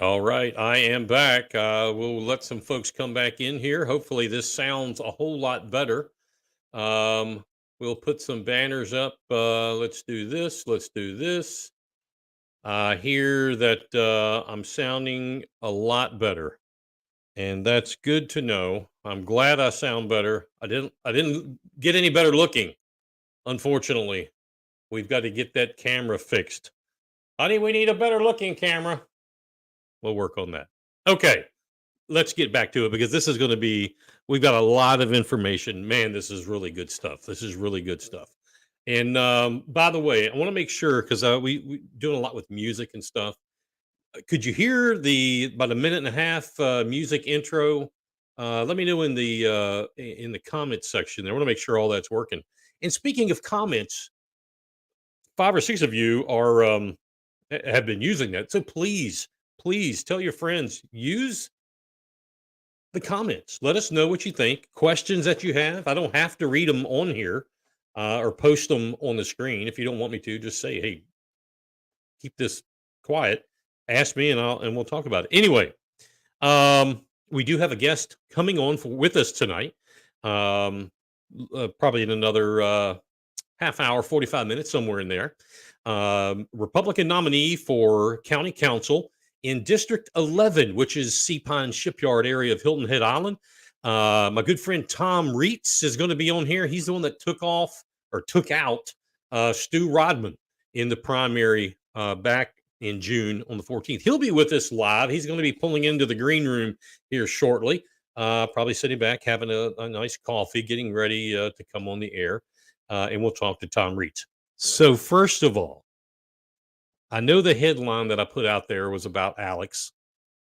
All right, I am back. We'll let some folks come back in here. Hopefully, this sounds a whole lot better. Um, we'll put some banners up. Let's do this. Let's do this. I hear that I'm sounding a lot better, and that's good to know. I'm glad I sound better. I didn't get any better looking. Unfortunately, we've got to get that camera fixed. Honey, we need a better looking camera. We'll work on that. Okay, let's get back to it because this is going to be, we've got a lot of information. Man, this is really good stuff. This is really good stuff. And by the way, I want to make sure because we doing a lot with music and stuff. Could you hear the about a minute and a half music intro? Let me know in the comments section there. I want to make sure all that's working. And speaking of comments, 5 or 6 of you are have been using that. So please tell your friends, use the comments. Let us know what you think. Questions that you have. I don't have to read them on here or post them on the screen. If you don't want me to, just say, "Hey, keep this quiet." Ask me, and we'll talk about it. Anyway, we do have a guest coming on with us tonight. Um, Probably in another half hour, 45 minutes, somewhere in there. Republican nominee for county council in District 11, which is Sea Pine Shipyard area of Hilton Head Island. My good friend Tom Reitz is going to be on here. He's the one that took out Stu Rodman in the primary back in June on the 14th. He'll be with us live. He's going to be pulling into the green room here shortly. Probably sitting back, having a nice coffee, getting ready to come on the air. And we'll talk to Tom Reitz. So, first of all, I know the headline that I put out there was about Alex,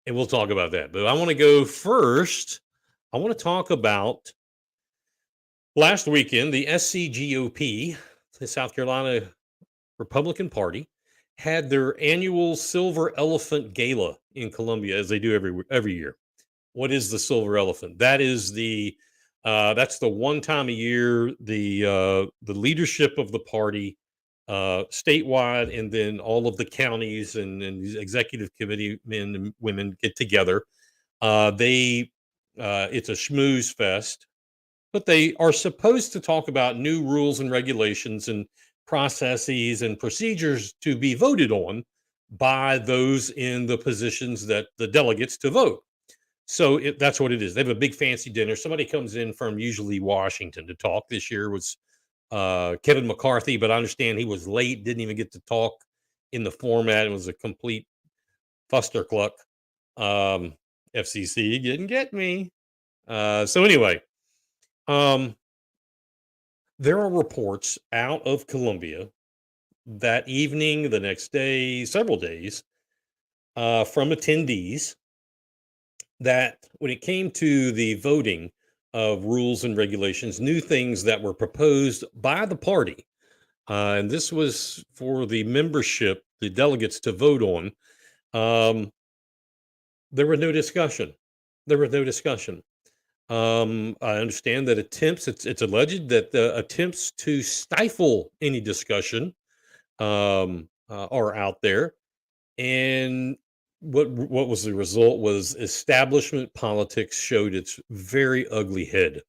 and we'll talk about that. But I want to go first. I want to talk about last weekend, the SCGOP, the South Carolina Republican Party, had their annual Silver Elephant Gala in Columbia, as they do every year. What is the Silver Elephant? That's the one time a year the leadership of the party statewide, and then all of the counties and these executive committee men and women get together. They It's a schmooze fest, but they are supposed to talk about new rules and regulations and processes and procedures to be voted on by those in the positions that the delegates to vote. So that's what it is. They have a big fancy dinner. Somebody comes in from usually Washington to talk. This year was Kevin McCarthy, but I understand he was late, didn't even get to talk in the format. It was a complete fustercluck. Um, FCC didn't get me. So anyway, um, there are reports out of Columbia that evening, the next day, several days, from attendees that when it came to the voting of rules and regulations, new things that were proposed by the party, and this was for the membership, the delegates to vote on, um, there was no discussion. There was no discussion. I understand that it's alleged that the attempts to stifle any discussion are out there. And what was the result was establishment politics showed its very ugly head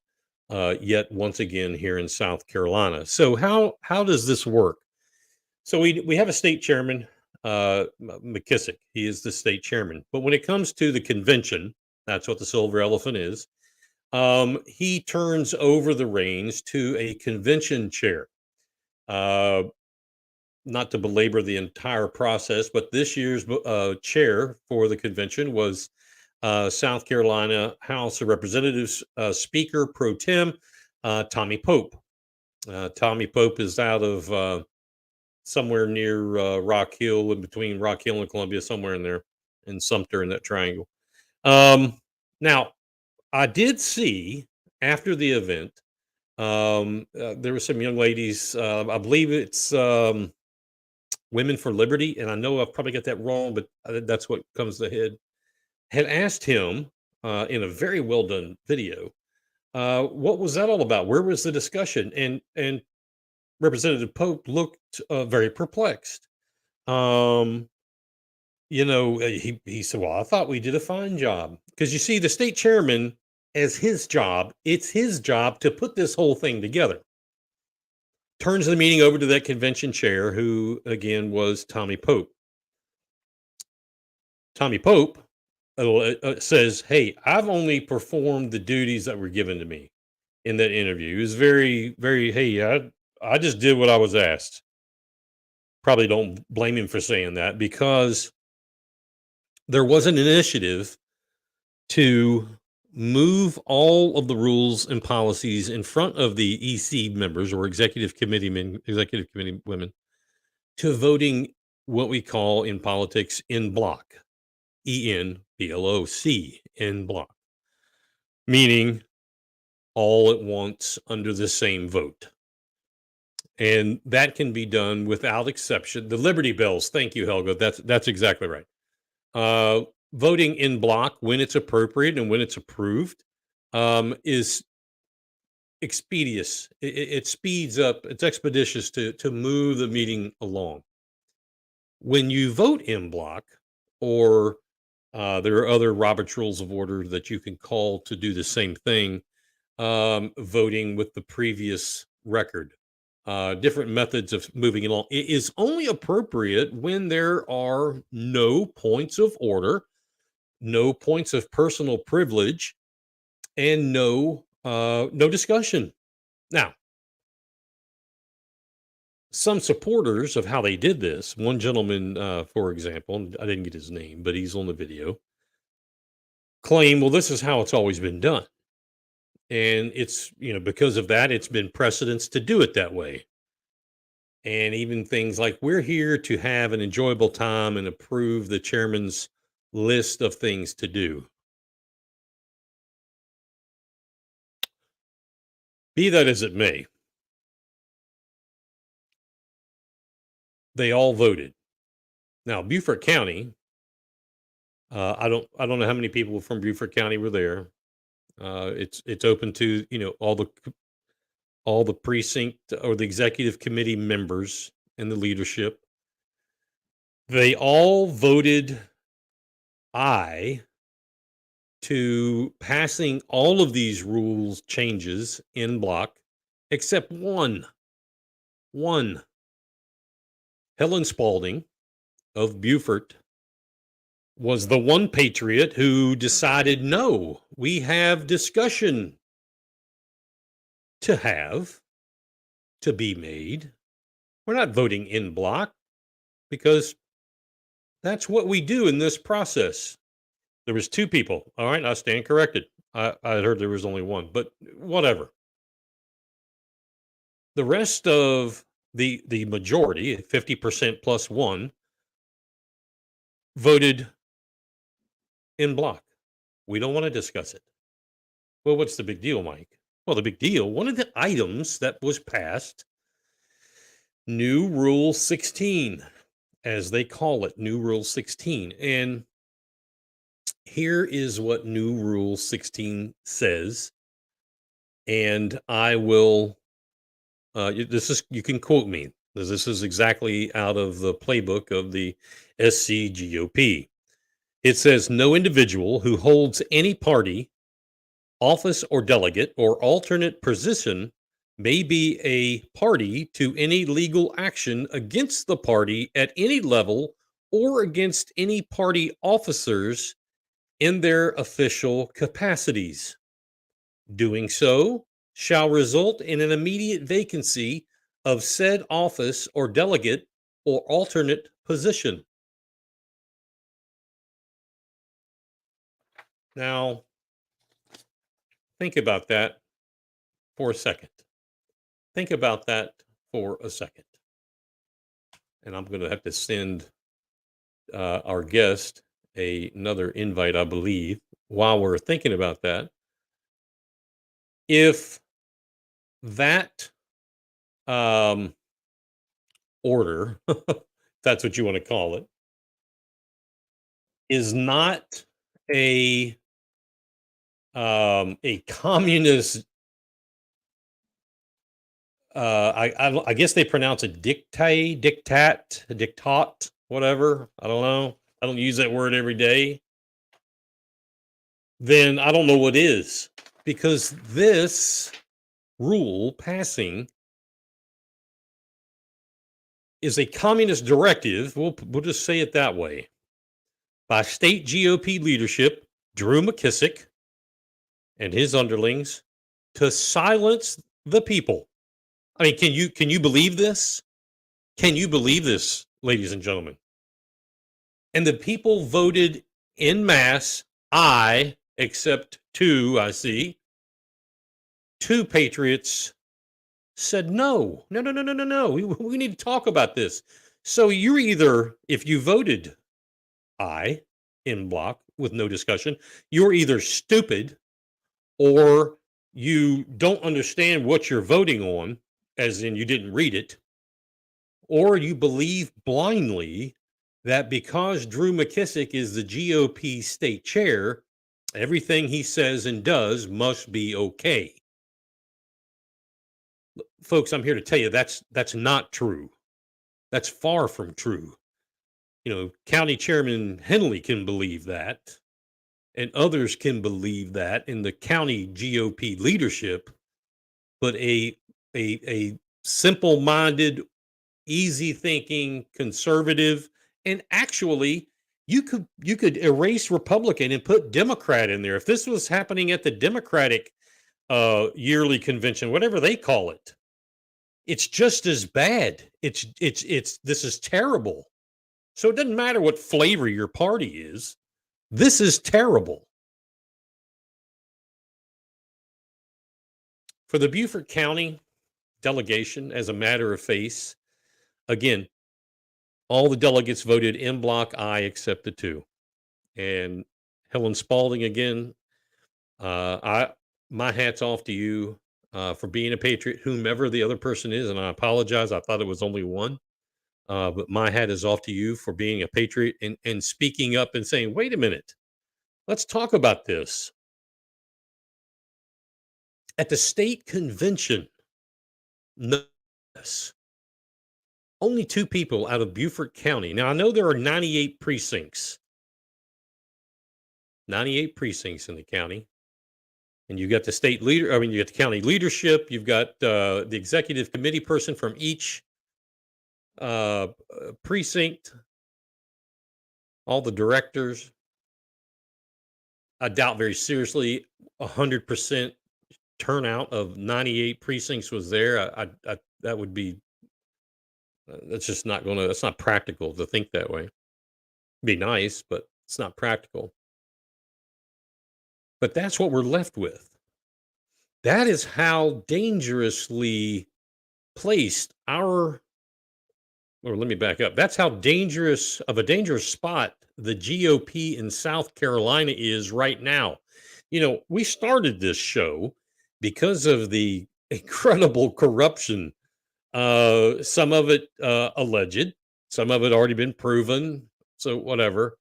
yet once again here in South Carolina. So how does this work? So we have a state chairman, McKissick. He is the state chairman. But when it comes to the convention, that's what the Silver Elephant is. He turns over the reins to a convention chair. Uh, Not to belabor the entire process, but this year's chair for the convention was South Carolina House of Representatives Speaker Pro Tem Tommy Pope. Tommy Pope is out of somewhere near Rock Hill, in between Rock Hill and Columbia, somewhere in there, in Sumter, in that triangle. Now, I did see after the event, there were some young ladies. I believe it's Women for Liberty, and I know I've probably got that wrong, but that's what comes to head. Had asked him in a very well done video, what was that all about? Where was the discussion? And Representative Pope looked very perplexed. Um, he said, "Well, I thought we did a fine job." Because you see, the state chairman, as his job, it's his job to put this whole thing together. Turns the meeting over to that convention chair, who again was Tommy Pope. Tommy Pope says, "Hey, I've only performed the duties that were given to me in that interview." He was very, very, "Hey, I just did what I was asked." Probably don't blame him for saying that, because there was an initiative to move all of the rules and policies in front of the EC members, or executive committee men, executive committee women, to voting what we call in politics en bloc, ENBLOC, en bloc, meaning all at once under the same vote. And that can be done without exception. The Liberty Bells, thank you, Helga. That's exactly right. Voting in block when it's appropriate and when it's approved is expeditious. It speeds up. It's expeditious to move the meeting along. When you vote in block, or there are other Robert's Rules of Order that you can call to do the same thing, voting with the previous record. Different methods of moving along. It is only appropriate when there are no points of order, no points of personal privilege, and no discussion. Now, some supporters of how they did this, one gentleman, for example, and I didn't get his name, but he's on the video, claim, well, this is how it's always been done. And it's, because of that, it's been precedence to do it that way. And even things like, we're here to have an enjoyable time and approve the chairman's list of things to do. Be that as it may, they all voted. Now, Beaufort County, I don't know how many people from Beaufort County were there. It's open to all the precinct or the executive committee members and the leadership. They all voted aye to passing all of these rules changes in block, except one. Helen Spalding of Beaufort was the one patriot who decided, no, we have discussion to be made. We're not voting in block, because that's what we do in this process. There was two people. All right, I stand corrected. I heard there was only one, but whatever. The rest of the majority, 50% plus one, voted in block. We don't want to discuss it. Well, what's the big deal, Mike? Well, the big deal, one of the items that was passed, new Rule 16, as they call it, new Rule 16. And here is what new Rule 16 says. And I will, you can quote me, because this is exactly out of the playbook of the SCGOP. It says, no individual who holds any party, office, or delegate or alternate position may be a party to any legal action against the party at any level, or against any party officers in their official capacities. Doing so shall result in an immediate vacancy of said office or delegate or alternate position. Now, think about that for a second. Think about that for a second. And I'm going to have to send our guest another invite, I believe, while we're thinking about that. If that order, if that's what you want to call it, is not a communist, I guess they pronounce it dictat, whatever. I don't know. I don't use that word every day, then I don't know what is. Because this rule passing is a communist directive, we'll just say it that way, by state GOP leadership, Drew McKissick and his underlings, to silence the people. I mean, can you believe this? Can you believe this, ladies and gentlemen? And the people voted en masse, I, except two, I see, two patriots said no. No, no, no, no, no, no. We need to talk about this. So you're either, if you voted I in block with no discussion, you're either stupid or you don't understand what you're voting on, as in you didn't read it, or you believe blindly that because Drew McKissick is the GOP state chair, everything he says and does must be okay. Folks, I'm here to tell you that's not true. That's far from true. You know, County Chairman Henley can believe that, and others can believe that in the county GOP leadership, but a simple-minded, easy-thinking conservative, and actually you could erase Republican and put Democrat in there. If this was happening at the Democratic yearly convention, whatever they call it, it's just as bad. It's this is terrible. So it doesn't matter what flavor your party is. This is terrible. For the Beaufort County delegation, as a matter of face, again, all the delegates voted in block I except the two. And Helen Spalding, again, I my hat's off to you for being a patriot, whomever the other person is. And I apologize. I thought it was only one. But my hat is off to you for being a patriot and speaking up and saying, wait a minute, let's talk about this. At the state convention, no, yes, only two people out of Beaufort County. Now, I know there are 98 precincts, 98 precincts in the county. And you got the state leader, I mean, you got the county leadership, you've got the executive committee person from each precinct, all the directors. I doubt very seriously 100% turnout of 98 precincts was there. I that would be that's just not going to that's not practical to think that way. Be nice, but it's not practical. But that's what we're left with. That is how dangerously placed our or let me back up. That's how dangerous of a dangerous spot the GOP in South Carolina is right now. You know, we started this show because of the incredible corruption. Some of it alleged, some of it already been proven. So whatever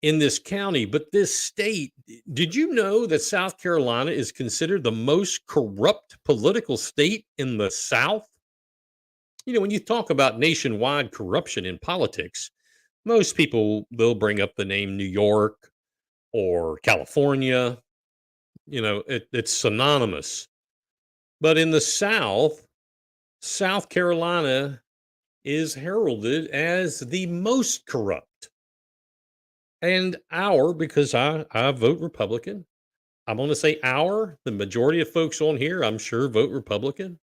in this county, but this state. Did you know that South Carolina is considered the most corrupt political state in the South? You know, when you talk about nationwide corruption in politics, most people they'll bring up the name New York or California. You know, it's synonymous. But in the South, South Carolina is heralded as the most corrupt. And our, because I vote Republican, I'm going to say our, the majority of folks on here, I'm sure vote Republican.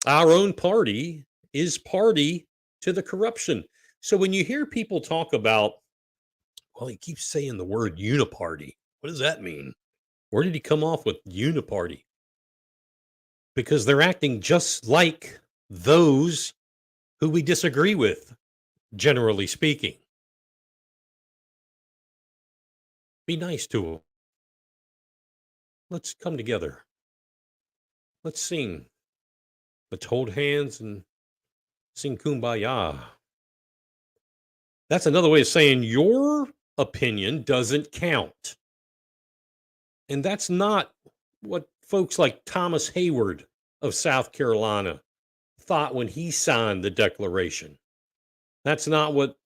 Our own party is party to the corruption. So when you hear people talk about, well, he keeps saying the word uniparty. What does that mean? Where did he come off with uniparty? Because they're acting just like those who we disagree with, generally speaking. Be nice to them. Let's come together. Let's sing. Let's hold hands and sing Kumbaya. That's another way of saying your opinion doesn't count. And that's not what folks like Thomas Hayward of South Carolina thought when he signed the Declaration. That's not what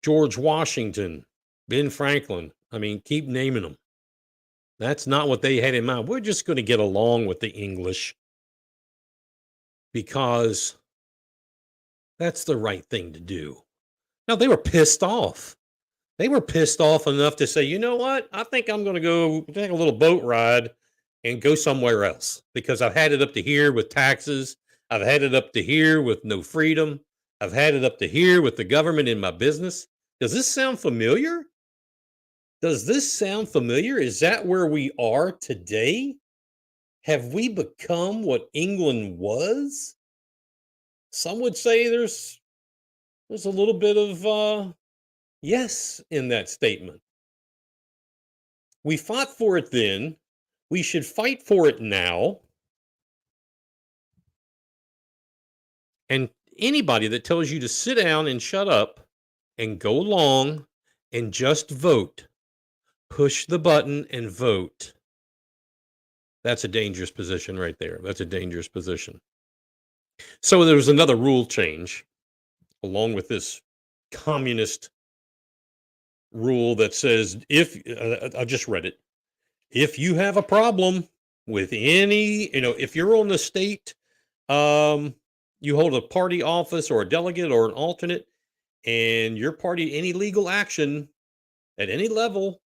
George Washington Ben Franklin. I mean, keep naming them. That's not what they had in mind. We're just going to get along with the English because that's the right thing to do. Now, they were pissed off. They were pissed off enough to say, you know what? I think I'm going to go take a little boat ride and go somewhere else because I've had it up to here with taxes. I've had it up to here with no freedom. I've had it up to here with the government in my business. Does this sound familiar? Does this sound familiar? Is that where we are today? Have we become what England was? Some would say there's a little bit of yes in that statement. We fought for it then. We should fight for it now. And anybody that tells you to sit down and shut up and go along and just vote, push the button and vote. That's a dangerous position right there. That's a dangerous position. So there was another rule change along with this communist rule that says if I just read it, if you have a problem with any, if you're on the state, you hold a party office or a delegate or an alternate, and your party any legal action at any level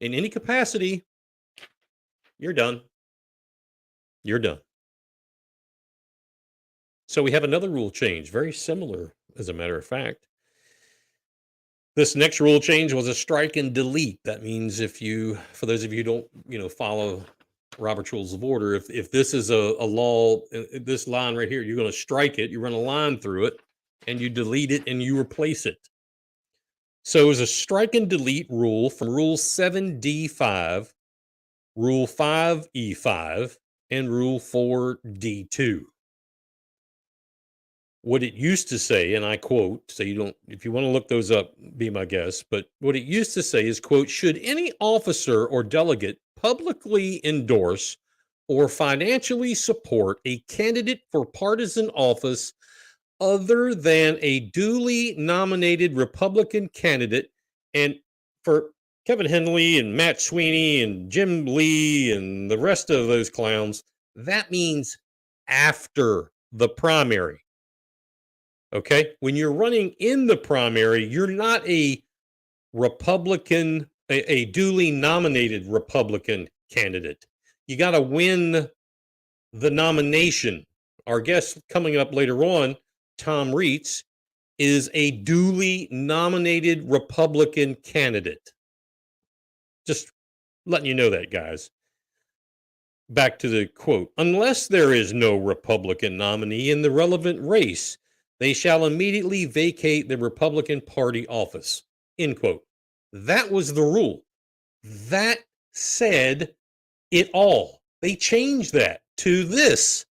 in any capacity, you're done. You're done. So we have another rule change, very similar, as a matter of fact. This next rule change was a strike and delete. That means for those of you who don't, follow Robert's Rules of Order, if this is a law, this line right here, you're going to strike it, you run a line through it, and you delete it and you replace it. So it was a strike and delete rule from Rule 7D5, Rule 5E5, and Rule 4D2. What it used to say, and I quote, so if you want to look those up, be my guest, but what it used to say is, quote, should any officer or delegate publicly endorse or financially support a candidate for partisan office other than a duly nominated Republican candidate, and for Kevin Henley and Matt Sweeney and Jim Lee and the rest of those clowns, that means after the primary. Okay, when you're running in the primary, you're not a Republican, a duly nominated Republican candidate. You got to win the nomination. Our guest coming up later on, Tom Reitz, is a duly nominated Republican candidate. Just letting you know that, guys. Back to the quote. Unless there is no Republican nominee in the relevant race, they shall immediately vacate the Republican Party office. End quote. That was the rule. That said it all. They changed that to this,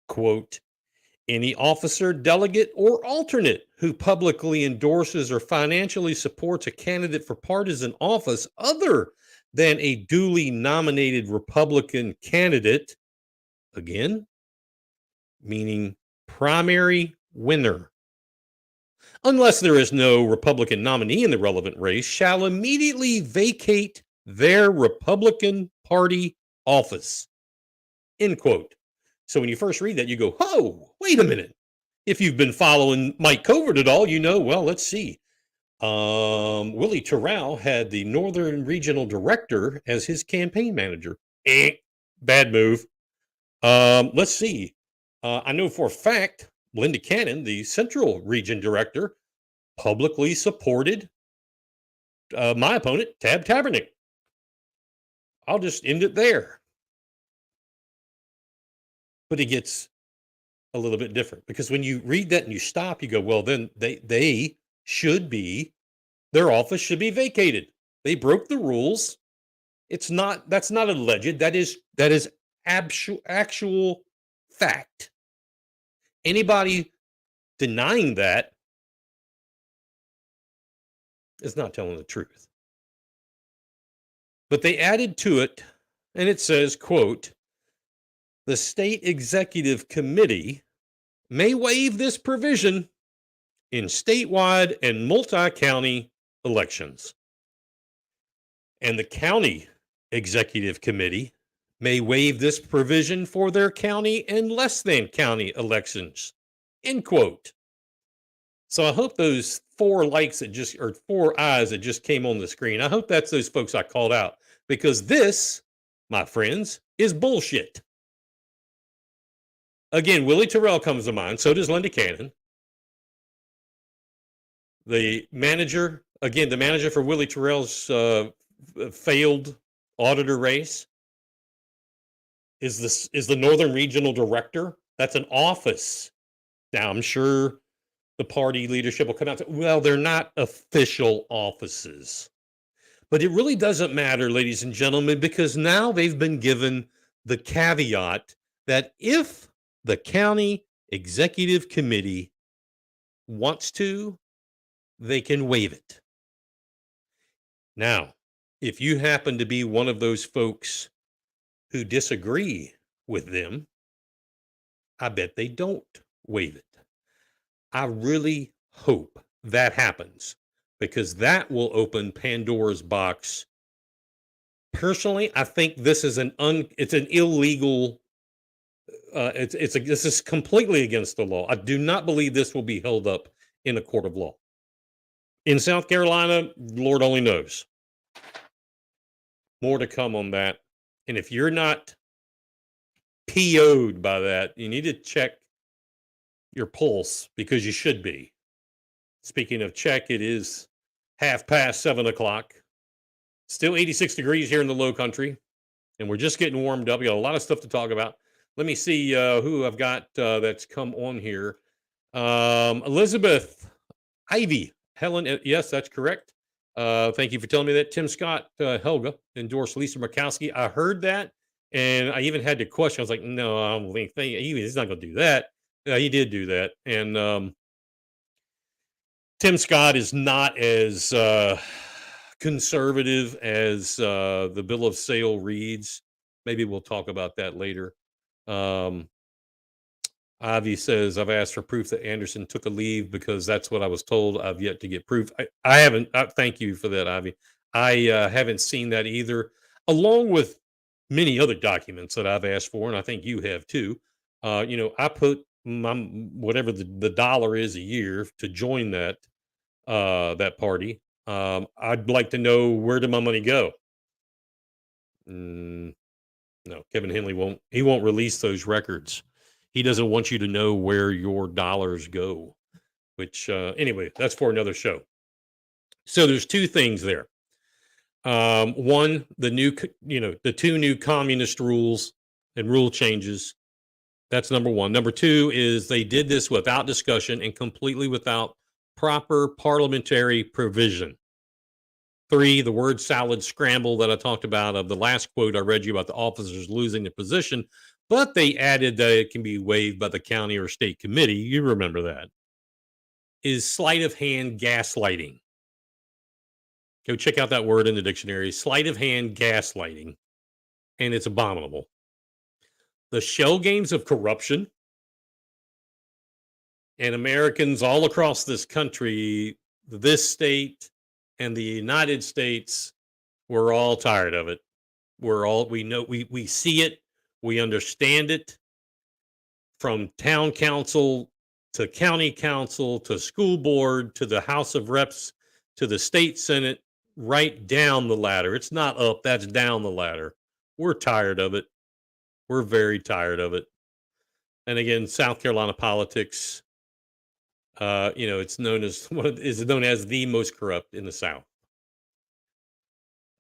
quote, any officer, delegate, or alternate who publicly endorses or financially supports a candidate for partisan office other than a duly nominated Republican candidate, again, meaning primary winner, unless there is no Republican nominee in the relevant race, shall immediately vacate their Republican Party office. End quote. So when you first read that, you go, oh, wait a minute. If you've been following Mike Covert at all, well, let's see. Willie Terrell had the Northern Regional Director as his campaign manager. Bad move. Let's see. I know for a fact Linda Cannon, the Central Region Director, publicly supported my opponent, Tab Tabernick. I'll just end it there. But it gets a little bit different because when you read that and you stop, you go, well, then they should be, their office should be vacated. They broke the rules. That's not alleged. That is actual fact. Anybody denying that is not telling the truth. But they added to it, and it says, quote, the state executive committee may waive this provision in statewide and multi-county elections. And the county executive committee may waive this provision for their county and less than county elections. End quote. So I hope those 4 likes that just, or 4 eyes that just came on the screen, I hope that's those folks I called out, because this, my friends, is bullshit. Again, Willie Terrell comes to mind. So does Linda Cannon. The manager for Willie Terrell's failed auditor race is the Northern Regional Director. That's an office. Now, I'm sure the party leadership will come out and say, well, they're not official offices. But it really doesn't matter, ladies and gentlemen, because now they've been given the caveat that if the county executive committee wants to, they can waive it. Now, if you happen to be one of those folks who disagree with them, I bet they don't waive it. I really hope that happens, because that will open Pandora's box. Personally, I think this is it's an illegal. This is completely against the law. I do not believe this will be held up in a court of law. In South Carolina, Lord only knows. More to come on that. And if you're not PO'd by that, you need to check your pulse, because you should be. Speaking of check, it is 7:30. Still 86 degrees here in the low country, and we're just getting warmed up. We got a lot of stuff to talk about. Let me see who I've got that's come on here. Elizabeth Ivy. Helen, yes, that's correct. Thank you for telling me that. Tim Scott, Helga endorsed Lisa Murkowski. I heard that, and I even had to question. I was like, no, I don't think he's not going to do that. He did do that. And Tim Scott is not as conservative as the bill of sale reads. Maybe we'll talk about that later. Avi says, I've asked for proof that Anderson took a leave because that's what I was told. I've yet to get proof. I haven't. Thank you for that, Avi. I haven't seen that either, along with many other documents that I've asked for, and I think you have too. I put my whatever the dollar is a year to join that party. I'd like to know, where did my money go? No, Kevin Henley won't release those records. He doesn't want you to know where your dollars go, which anyway, that's for another show. So there's 2 things there. One, the 2 new communist rules and rule changes. That's number 1. Number 2 is they did this without discussion and completely without proper parliamentary provision. 3, the word salad scramble that I talked about of the last quote I read you about the officers losing their position, but they added that it can be waived by the county or state committee. You remember that. Is sleight of hand gaslighting. Go check out that word in the dictionary. Sleight of hand gaslighting. And it's abominable. The shell games of corruption. And Americans all across this country, this state, and the United States, we're all tired of it. We know, we see it, we understand it, from town council to county council to school board to the House of Reps to the state Senate, right down the ladder. It's not up, that's down the ladder. We're tired of it. We're very tired of it. And again, South Carolina politics, it's known as the most corrupt in the South.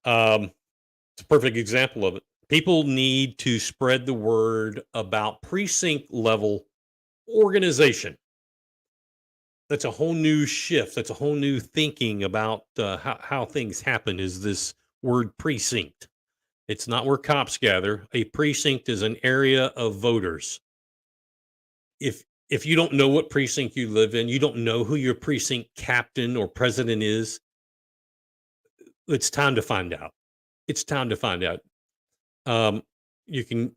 It's a perfect example of it. People need to spread the word about precinct level organization. That's a whole new shift. That's a whole new thinking about how things happen, is this word precinct. It's not where cops gather. A precinct is an area of voters. If you don't know what precinct you live in, you don't know who your precinct captain or president is, it's time to find out. It's time to find out. You can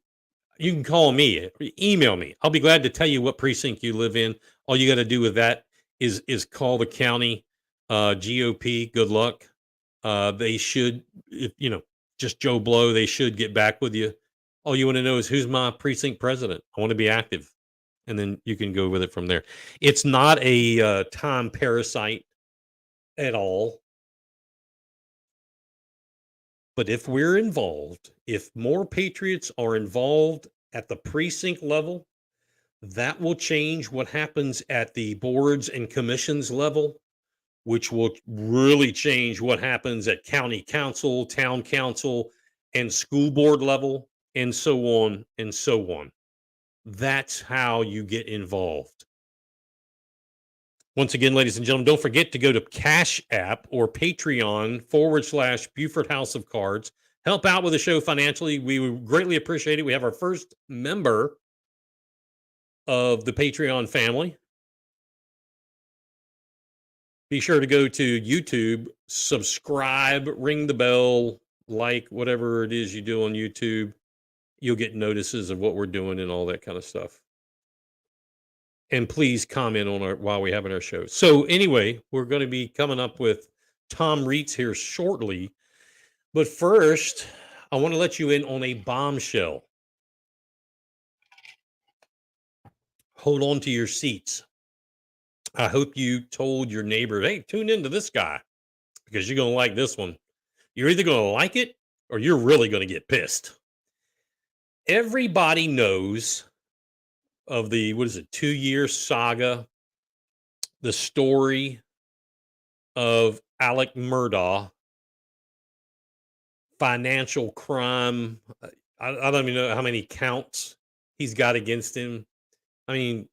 call me, email me. I'll be glad to tell you what precinct you live in. All you got to do with that is call the county GOP. Good luck. They should, if just Joe Blow, they should get back with you. All you want to know is who's my precinct president. I want to be active, and then you can go with it from there. It's not a time parasite at all. But if we're involved, if more patriots are involved at the precinct level, that will change what happens at the boards and commissions level, which will really change what happens at county council, town council, and school board level, and so on and so on. That's how you get involved. Once again, ladies and gentlemen, don't forget to go to Cash App or Patreon/Buford House of Cards. Help out with the show financially. We would greatly appreciate it. We have our first member of the Patreon family. Be sure to go to YouTube, subscribe, ring the bell, like whatever it is you do on YouTube. You'll get notices of what we're doing and all that kind of stuff. And please comment on while we have in our show. So anyway, we're going to be coming up with Tom Reitz here shortly. But first, I want to let you in on a bombshell. Hold on to your seats. I hope you told your neighbor, hey, tune into this guy because you're going to like this one. You're either going to like it or you're really going to get pissed. Everybody knows of the, 2-year saga, the story of Alec Murdaugh, financial crime. I don't even know how many counts he's got against him. I mean,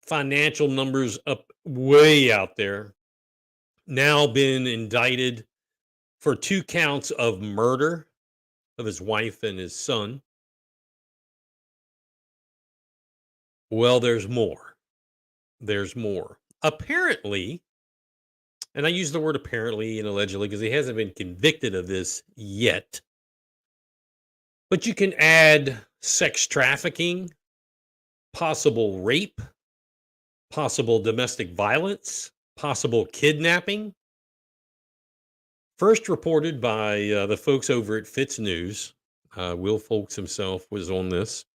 financial numbers up way out there. Now been indicted for 2 counts of murder of his wife and his son. Well, there's more. There's more. Apparently, and I use the word apparently and allegedly because he hasn't been convicted of this yet. But you can add sex trafficking, possible rape, possible domestic violence, possible kidnapping. First reported by the folks over at Fitz News. Will Folks himself was on this.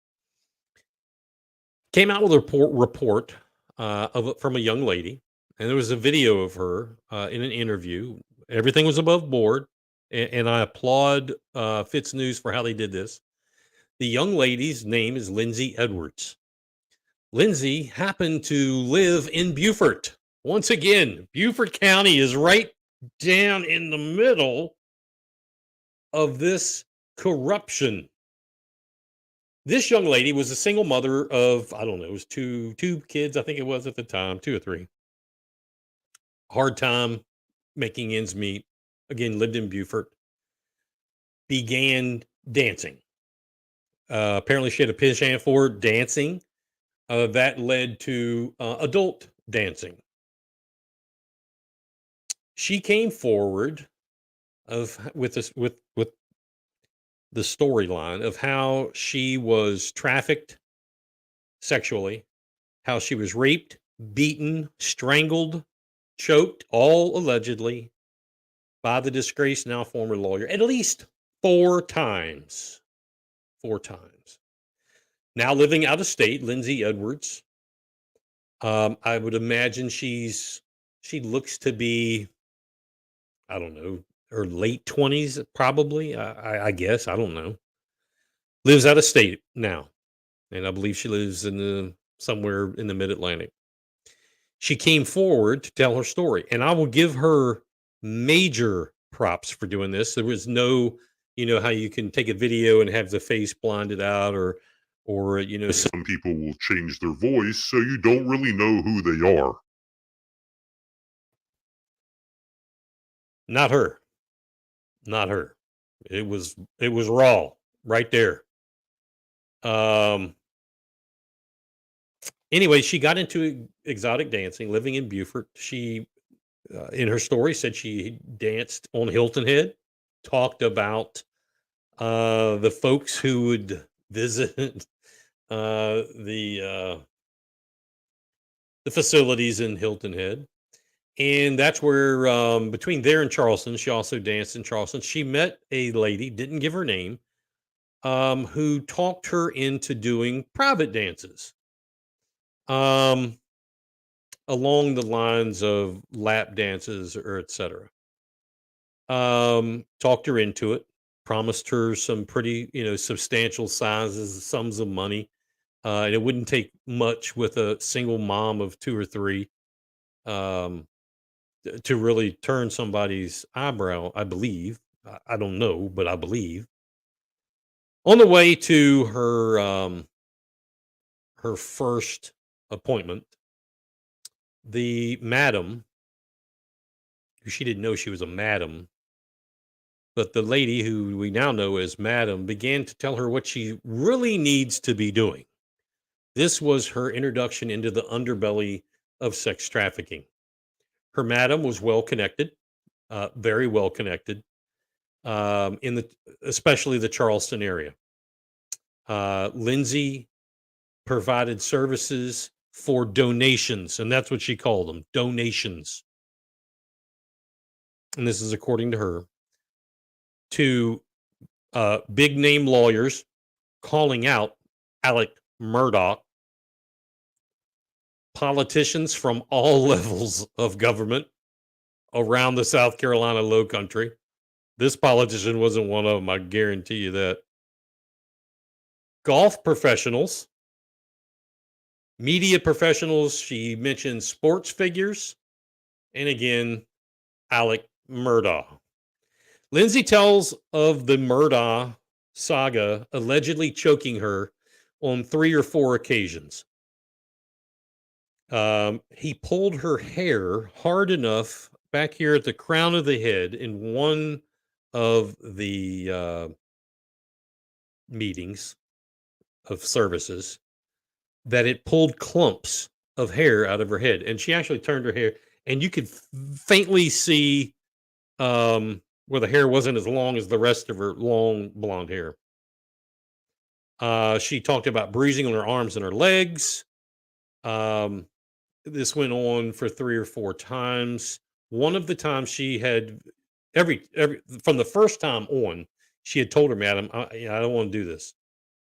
Came out with a report from a young lady, and there was a video of her in an interview. Everything was above board, and I applaud Fitz News for how they did this. The young lady's name is Lindsay Edwards. Lindsay happened to live in Beaufort. Once again, Beaufort County is right down in the middle of this corruption. This young lady was a single mother of, I don't know, it was two kids, I think it was at the time, 2 or 3. Hard time making ends meet. Again, lived in Beaufort. Began dancing. Apparently she had a penchant for dancing. That led to adult dancing. She came forward with the storyline of how she was trafficked sexually, how she was raped, beaten, strangled, choked, all allegedly by the disgraced now former lawyer at least 4 times. 4 times. Now living out of state, Lindsay Edwards. I would imagine she looks to be, I don't know, her late 20s, probably. I guess. I don't know. Lives out of state now. And I believe she lives somewhere in the mid-Atlantic. She came forward to tell her story. And I will give her major props for doing this. There was no, how you can take a video and have the face blinded out or some people will change their voice so you don't really know who they are. Not her. Not her. It was raw right there. Anyway, she got into exotic dancing, living in Beaufort. She, in her story, said she danced on Hilton Head, talked about the folks who would visit the facilities in Hilton Head. And that's where, between there and Charleston, she also danced in Charleston. She met a lady, didn't give her name, who talked her into doing private dances, um, along the lines of lap dances or etc. Talked her into it, promised her some pretty, substantial sums of money. And it wouldn't take much with a single mom of two or three, um, to really turn somebody's eyebrow, I believe. I don't know, but I believe. On the way to her first appointment, the madam, who she didn't know she was a madam, but the lady who we now know as madam began to tell her what she really needs to be doing. This was her introduction into the underbelly of sex trafficking. Her madam was well connected, very well connected, in the especially the Charleston area. Lindsay provided services for donations, and that's what she called them, donations. And this is according to her, to big name lawyers calling out Alec Murdoch, politicians from all levels of government around the South Carolina Low Country. This politician wasn't one of them, I guarantee you that. Golf professionals, media professionals. She mentioned sports figures, and again, Alec Murdaugh. Lindsay tells of the Murdaugh saga allegedly choking her on 3 or 4 occasions. He pulled her hair hard enough back here at the crown of the head in one of the meetings of services that it pulled clumps of hair out of her head. And she actually turned her hair, and you could faintly see where the hair wasn't as long as the rest of her long blonde hair. She talked about bruising on her arms and her legs. This went on for 3 or 4 times. One of the times she had every from the first time on, she had told her, "Madam, I don't want to do this."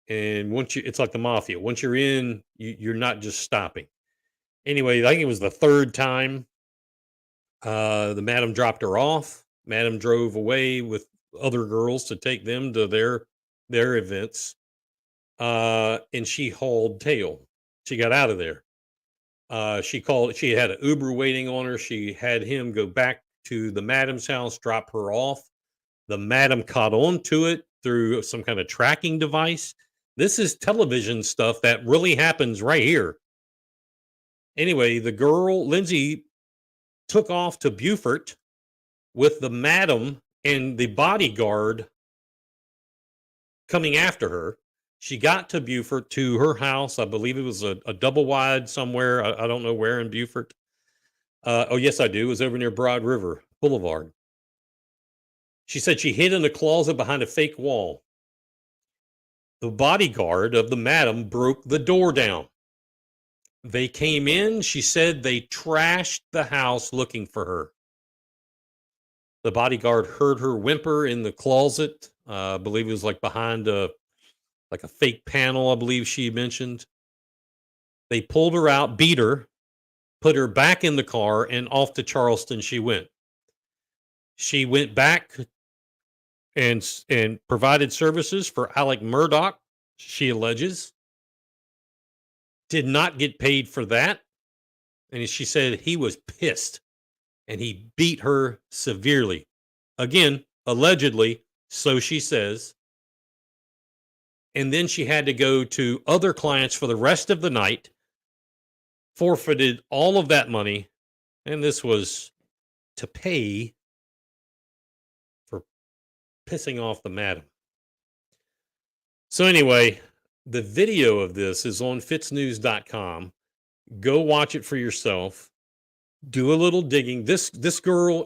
And once it's like the mafia. Once you're in, you're not just stopping. Anyway, I think it was the third time. The madam dropped her off. Madam drove away with other girls to take them to their events. And she hauled tail. She got out of there. She had an Uber waiting on her. She had him go back to the madam's house, drop her off. The madam caught on to it through some kind of tracking device. This is television stuff that really happens right here. Anyway, the girl, Lindsay, took off to Beaufort with the madam and the bodyguard coming after her. She got to Beaufort, to her house. I believe it was a double wide somewhere. I don't know where in Beaufort. Oh, yes, I do. It was over near Broad River Boulevard. She said she hid in a closet behind a fake wall. The bodyguard of the madam broke the door down. They came in. She said they trashed the house looking for her. The bodyguard heard her whimper in the closet. I believe it was like behind a fake panel, I believe she mentioned. They pulled her out, beat her, put her back in the car, and off to Charleston she went. She went back and provided services for Alec Murdaugh, she alleges. Did not get paid for that. And she said he was pissed and he beat her severely. Again, allegedly, so she says. And then she had to go to other clients for the rest of the night, forfeited all of that money, and this was to pay for pissing off the madam. So anyway, the video of this is on fitznews.com. Go watch it for yourself. Do a little digging. This girl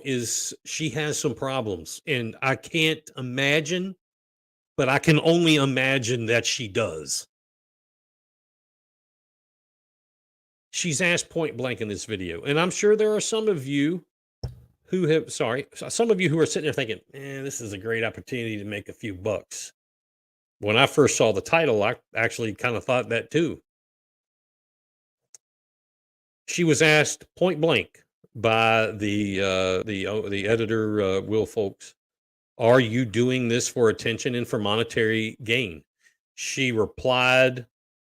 she has some problems, and I can't imagine, but I can only imagine that she does. She's asked point blank in this video, and I'm sure there are some of you who have, some of you who are sitting there thinking, this is a great opportunity to make a few bucks. When I first saw the title, I actually kind of thought that too. She was asked point blank by the editor, Will Folks, are you doing this for attention and for monetary gain? She replied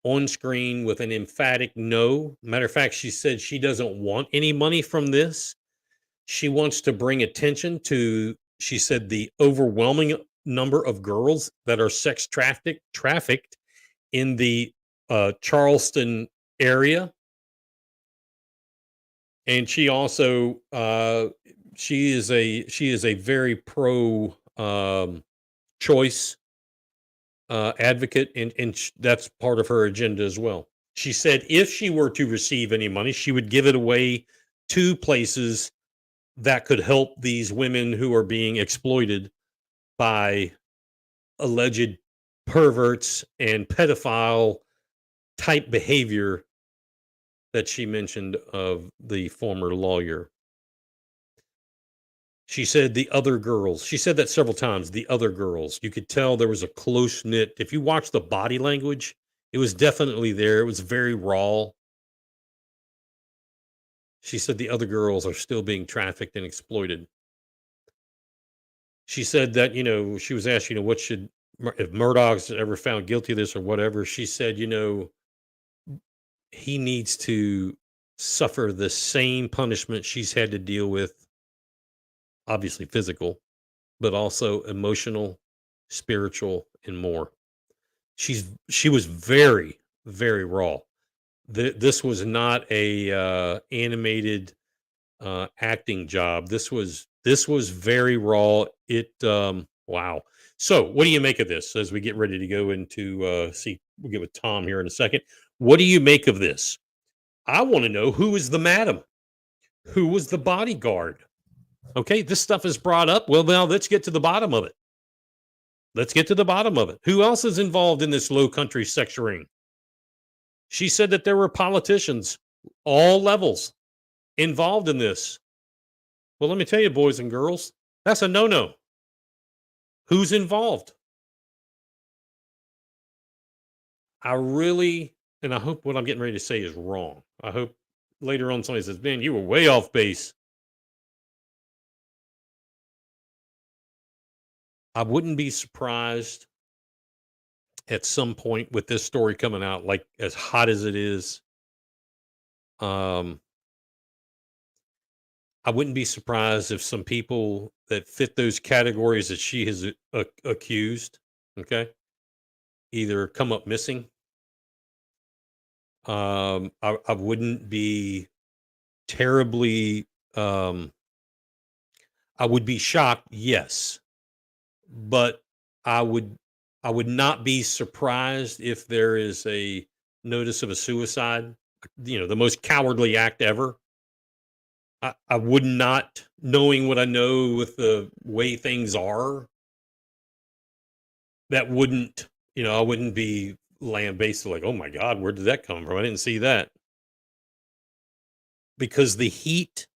on screen with an emphatic no. Matter of fact, she said she doesn't want any money from this. She wants to bring attention to, she said, the overwhelming number of girls that are sex trafficked in the Charleston area. And she also she is a very pro choice advocate, and that's part of her agenda as well. She said if she were to receive any money, she would give it away to places that could help these women who are being exploited by alleged perverts and pedophile type behavior that she mentioned of the former lawyer. She said the other girls. She said that several times, the other girls. You could tell there was a close knit. If you watch the body language, it was definitely there. It was very raw. She said the other girls are still being trafficked and exploited. She said that, she was asked, what should, if Murdoch's ever found guilty of this or whatever, she said, he needs to suffer the same punishment she's had to deal with, obviously physical, but also emotional, spiritual, and more. She was very, very raw. This was not a animated acting job. This was very raw. Wow. So what do you make of this as we get ready to go into we'll get with Tom here in a second. What do you make of this? I want to know, who is the madam? Who was the bodyguard? Okay, this stuff is brought up. Well, now let's get to the bottom of it. Who else is involved in this low country sex ring? She said that there were politicians, all levels, involved in this. Well, let me tell you, boys and girls, that's a no-no. Who's involved? I really, and I hope what I'm getting ready to say is wrong. I hope later on somebody says, man, you were way off base. I wouldn't be surprised at some point with this story coming out, like as hot as it is. I wouldn't be surprised if some people that fit those categories that she has accused, okay, either come up missing. I wouldn't be terribly. I would be shocked, yes, but I would not be surprised if there is a notice of a suicide. The most cowardly act ever. I would not, knowing what I know with the way things are, that wouldn't, I wouldn't be lambasted like, oh my God, where did that come from? I didn't see that. Because the heat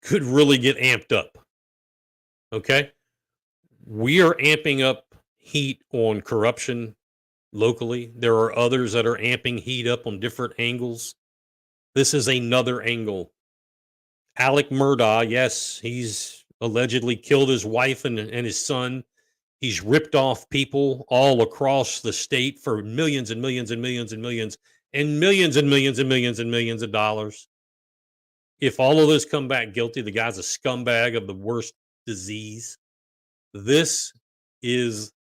could really get amped up. Okay? We are amping up heat on corruption locally. There are others that are amping heat up on different angles. This is another angle. Alec Murdaugh, yes, he's allegedly killed his wife and his son. He's ripped off people all across the state for millions and millions and millions and millions and millions and millions and millions and millions of dollars. If all of those come back guilty, the guy's a scumbag of the worst disease. This is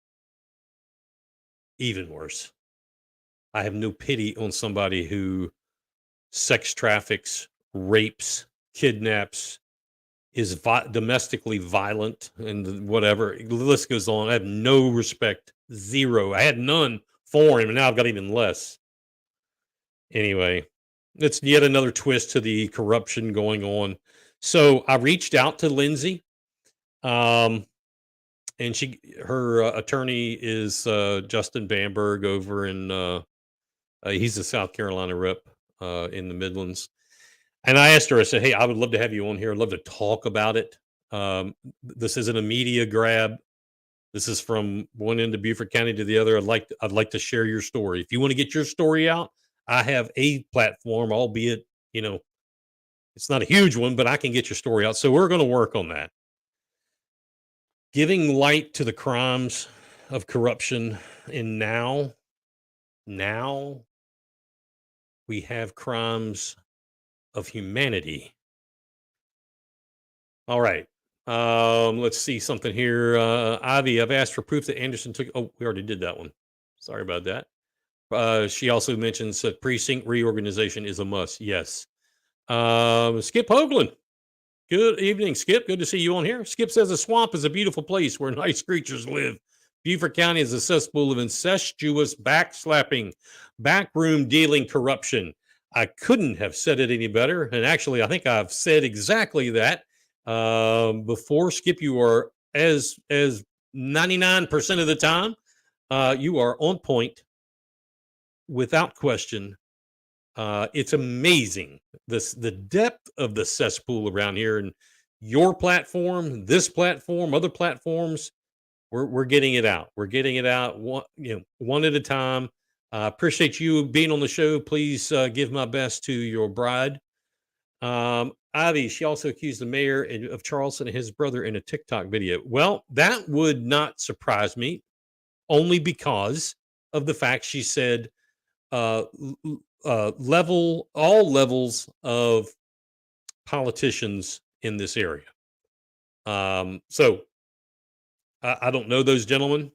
even worse. I have no pity on somebody who sex traffics, rapes, kidnaps, is domestically violent, and whatever. The list goes on. I have no respect. Zero. I had none for him, and now I've got even less. Anyway, it's yet another twist to the corruption going on. So I reached out to Lindsay, and her attorney is Justin Bamberg over in he's a South Carolina rep in the Midlands. And I asked her, I said, "Hey, I would love to have you on here. I'd love to talk about it. This isn't a media grab. This is from one end of Beaufort County to the other. I'd like to share your story. If you want to get your story out, I have a platform, albeit, you know, it's not a huge one, but I can get your story out. So we're going to work on that. Giving light to the crimes of corruption. And now we have crimes of humanity. All right. Let's see something here. Ivy, I've asked for proof that Anderson took. Oh, we already did that one. Sorry about that. She also mentions that precinct reorganization is a must. Yes. Skip Hoagland. Good evening, Skip. Good to see you on here. Skip says a swamp is a beautiful place where nice creatures live. Beaufort County is a cesspool of incestuous backslapping, backroom dealing corruption. I couldn't have said it any better. And actually, I think I've said exactly that before. Skip, you are as 99% of the time, you are on point without question. It's amazing the depth of the cesspool around here, and your platform, this platform, other platforms. We're getting it out. We're getting it out one at a time. Appreciate you being on the show. Please give my best to your bride. Ivy, she also accused the mayor of Charleston and his brother in a TikTok video. Well, that would not surprise me, only because of the fact she said all levels of politicians in this area. So I don't know those gentlemen,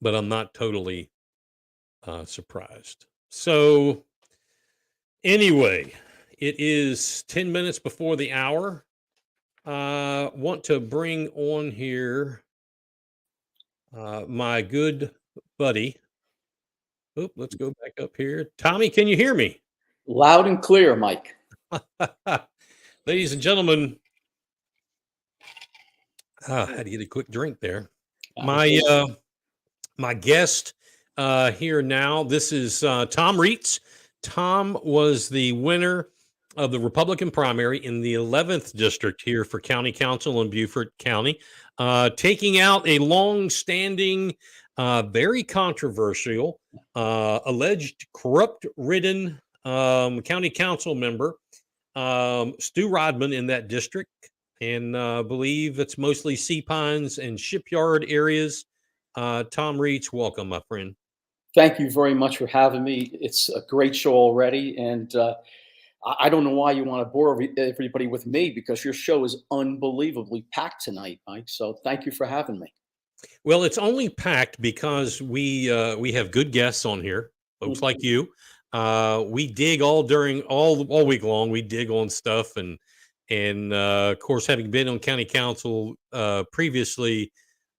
but I'm not totally surprised. So anyway, it is 10 minutes before the hour. Want to bring on here my good buddy. Oop, let's go back up here. Tommy, can you hear me? Loud and clear, Mike. Ladies and gentlemen, I had to get a quick drink there. My guest here now, this is Tom Reitz. Tom was the winner of the Republican primary in the 11th district here for county council in Beaufort County, taking out a long-standing, very controversial, alleged corrupt-ridden county council member, Stu Rodman, in that district. And believe it's mostly Sea Pines and Shipyard areas. Tom Reitz, welcome, my friend. Thank you very much for having me. It's a great show already, and I don't know why you want to bore everybody with me, because your show is unbelievably packed tonight, Mike. So thank you for having me. Well, it's only packed because we have good guests on here, folks like you. We dig all week long. We dig on stuff, and of course, having been on county council previously,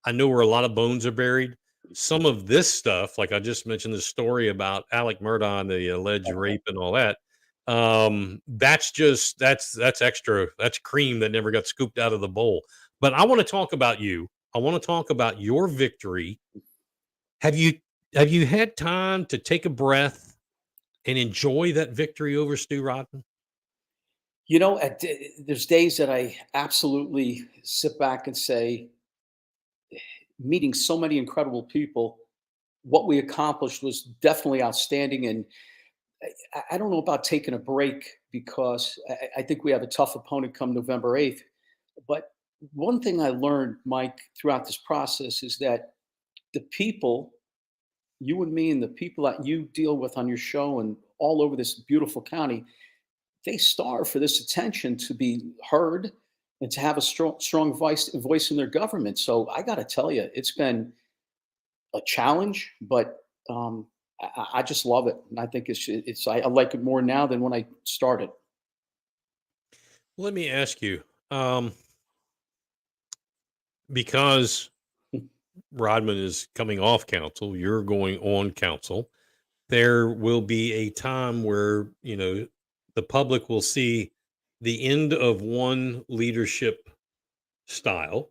I know where a lot of bones are buried. Some of this stuff, like I just mentioned, the story about Alec Murdaugh, the alleged rape and all that. That's extra. That's cream that never got scooped out of the bowl. But I want to talk about you. I want to talk about your victory. Have you had time to take a breath and enjoy that victory over Stu Rodman? You know, there's days that I absolutely sit back and say, meeting so many incredible people, what we accomplished was definitely outstanding. And I don't know about taking a break, because I think we have a tough opponent come November 8th. But one thing I learned, Mike, throughout this process is that the people, you and me, and the people that you deal with on your show and all over this beautiful county, they starve for this attention to be heard and to have a strong voice in their government. So I got to tell you, it's been a challenge, but I just love it, and I think I like it more now than when I started. Let me ask you, because Rodman is coming off council, you're going on council. There will be a time where the public will see the end of one leadership style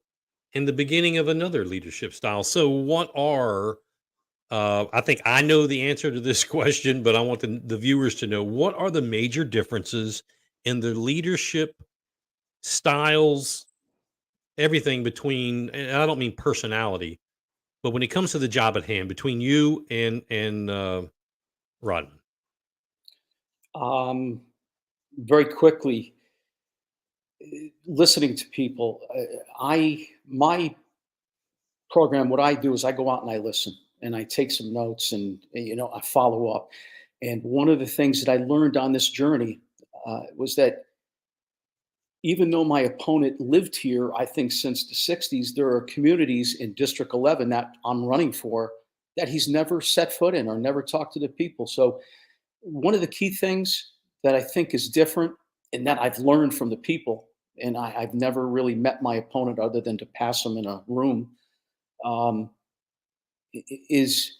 and the beginning of another leadership style. So what are I think I know the answer to this question, but I want the viewers to know, what are the major differences in the leadership styles, everything between, and I don't mean personality, but when it comes to the job at hand, between you and Rodman? Um, Very quickly, listening to people. My program, what I do is I go out and I listen and I take some notes and I follow up. And one of the things that I learned on this journey was that even though my opponent lived here, I think since the 60s, there are communities in District 11 that I'm running for that he's never set foot in or never talked to the people. So, one of the key things that I think is different and that I've learned from the people, and I've never really met my opponent other than to pass them in a room, um, is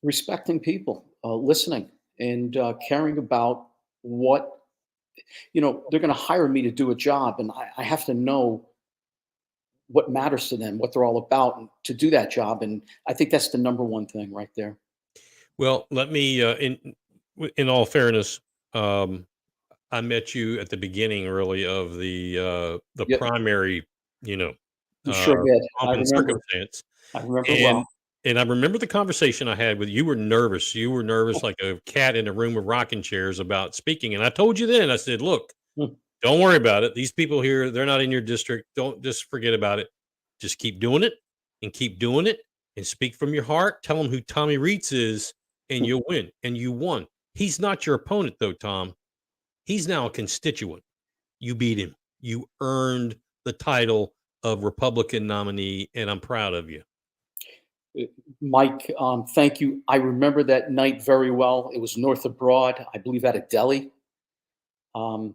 respecting people, listening, and caring about what, they're going to hire me to do a job, and I have to know what matters to them, what they're all about, and to do that job. And I think that's the number one thing right there. Well, let me, in all fairness, um, I met you at the beginning, really, of the Yep, primary, you know, you uh, sure did. pomp and circumstance, I remember and well. and I remember the conversation I had with you. Were nervous. You were nervous like a cat in a room of rocking chairs about speaking, and I told you then. I said, "Look, Hmm. don't worry about it. These people here, they're not in your district. Don't just forget about it. Just keep doing it and keep doing it and speak from your heart. Tell them who Tommy Reitz is, and Hmm. you'll win." And you won. He's not your opponent, though, Tom. He's now a constituent. You beat him. You earned the title of Republican nominee, and I'm proud of you. Mike, thank you. I remember that night very well. It was north of Broad, I believe, at a deli. Um,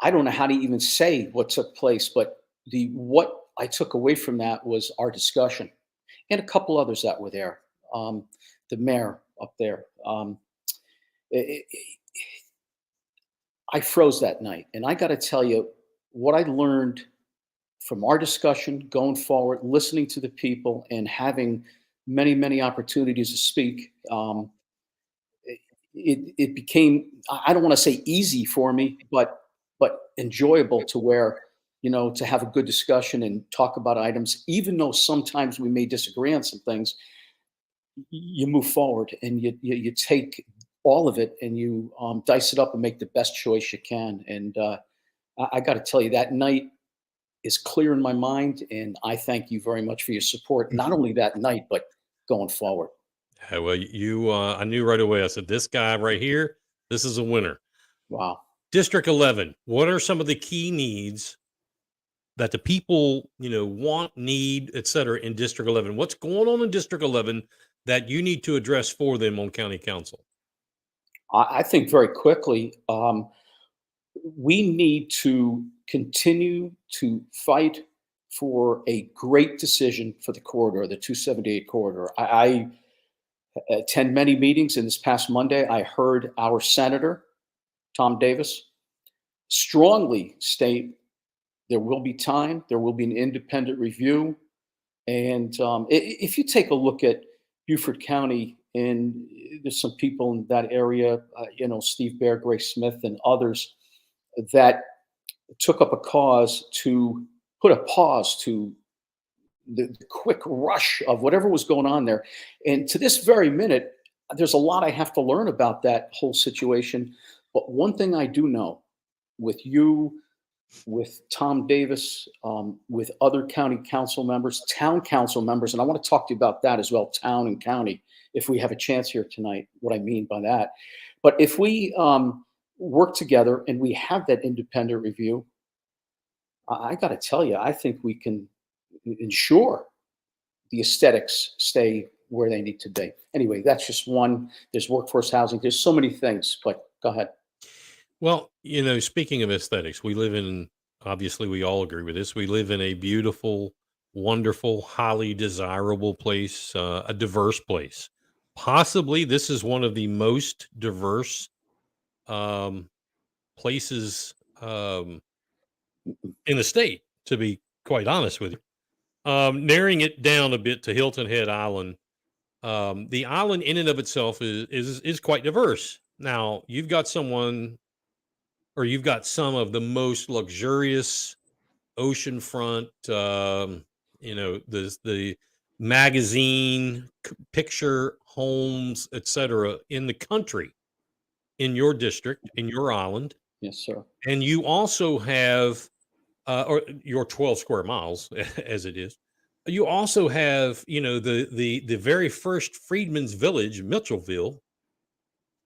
I don't know how to even say what took place, but the what I took away from that was our discussion, and a couple others that were there. Um, the mayor up there. I I froze that night, and I got to tell you what I learned from our discussion going forward, listening to the people, and having many, many opportunities to speak. It became, I don't want to say easy for me, but enjoyable, to where, to have a good discussion and talk about items, even though sometimes we may disagree on some things. You move forward and you take all of it and you dice it up and make the best choice you can. And I got to tell you, that night is clear in my mind, and I thank you very much for your support. Not only that night, but going forward. Yeah, well, I knew right away. I said, this guy right here, this is a winner. Wow. District 11, what are some of the key needs that the people, want, need, et cetera, in District 11? What's going on in District 11 that you need to address for them on county council? I think very quickly, we need to continue to fight for a great decision for the corridor, the 278 corridor. I attend many meetings, and this past Monday, I heard our senator, Tom Davis, strongly state there will be time, there will be an independent review. And if you take a look at Beaufort County, and there's some people in that area, Steve Bear, Grace Smith, and others that took up a cause to put a pause to the quick rush of whatever was going on there. And to this very minute, there's a lot I have to learn about that whole situation. But one thing I do know, with you, with Tom Davis, with other county council members, town council members, and I want to talk to you about that as well, town and county, if we have a chance here tonight, what I mean by that. But if we work together and we have that independent review, I got to tell you, I think we can ensure the aesthetics stay where they need to be. Anyway, that's just one. There's workforce housing. There's so many things, but go ahead. Well, speaking of aesthetics, obviously, we all agree with this. We live in a beautiful, wonderful, highly desirable place, a diverse place. Possibly, this is one of the most diverse um, places in the state, to be quite honest with you. Narrowing it down a bit to Hilton Head Island, The island in and of itself is quite diverse. Now, you've got someone, or you've got some of the most luxurious oceanfront, the magazine, picture homes, etc., in the country, in your district, in your island. Yes, sir. And you also have, or your 12 square miles, as it is. You also have, the very first Freedmen's Village, Mitchellville,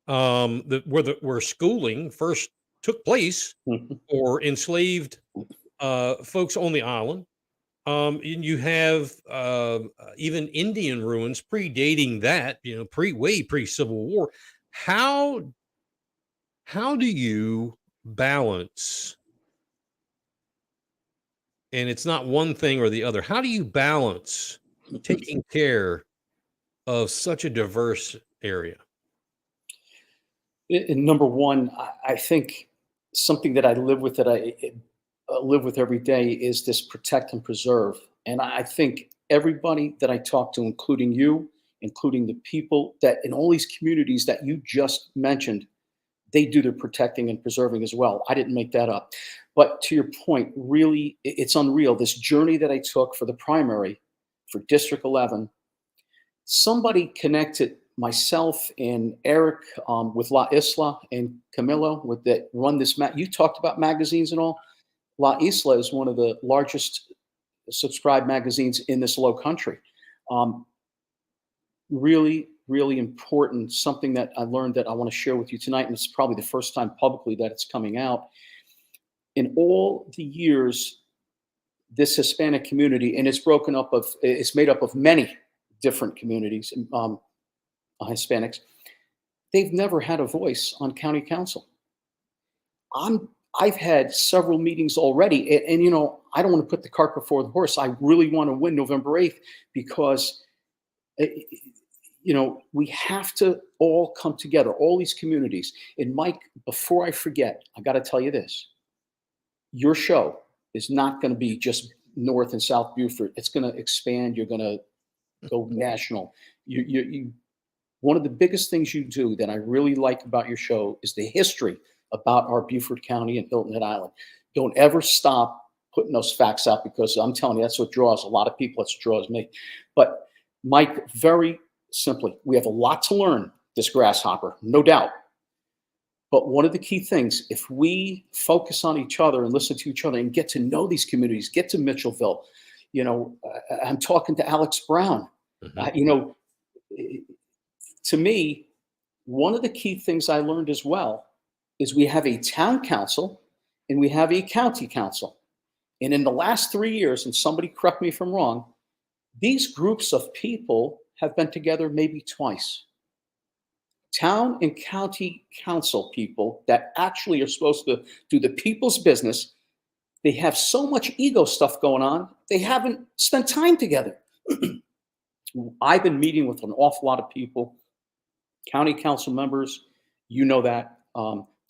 where schooling first took place Mhm. for enslaved folks on the island. And you have even Indian ruins predating that, way pre Civil War. How how do you balance? And it's not one thing or the other. How do you balance taking care of such a diverse area? Number one, I think something that I live with, that I live with every day, is this protect and preserve. And I think everybody that I talk to, including you, including the people that in all these communities that you just mentioned, they do the protecting and preserving as well. I didn't make that up. But to your point, really, it's unreal. This journey that I took for the primary for District 11, somebody connected myself and Eric, with La Isla, and Camilo, with that run this. You talked about magazines and all. La Isla is one of the largest subscribed magazines in this low country. Um, Really, really important. Something that I learned that I want to share with you tonight, and it's probably the first time publicly that it's coming out. In all the years, this Hispanic community, and it's made up of many different communities, Hispanics. They've never had a voice on county council. I'm I've had several meetings already, and I don't want to put the cart before the horse. I really want to win November 8th, because uh, we have to all come together, all these communities. And Mike, before I forget, I got to tell you this: your show is not going to be just North and South Beaufort. It's going to expand. You're going to go national. You One of the biggest things you do that I really like about your show is the history about our Beaufort County and Hilton Head Island. Don't ever stop putting those facts out, because I'm telling you, that's what draws a lot of people. That's what draws me. But Mike, very simply, we have a lot to learn, this grasshopper, no doubt. But one of the key things, if we focus on each other and listen to each other and get to know these communities, get to Mitchellville, I'm talking to Alex Brown. Mhm. To me, one of the key things I learned as well is we have a town council and we have a county council. And in the last 3 years, and somebody correct me if I'm wrong, these groups of people have been together maybe twice. Town and county council people that actually are supposed to do the people's business, they have so much ego stuff going on, they haven't spent time together. I've been meeting with an awful lot of people, county council members, that,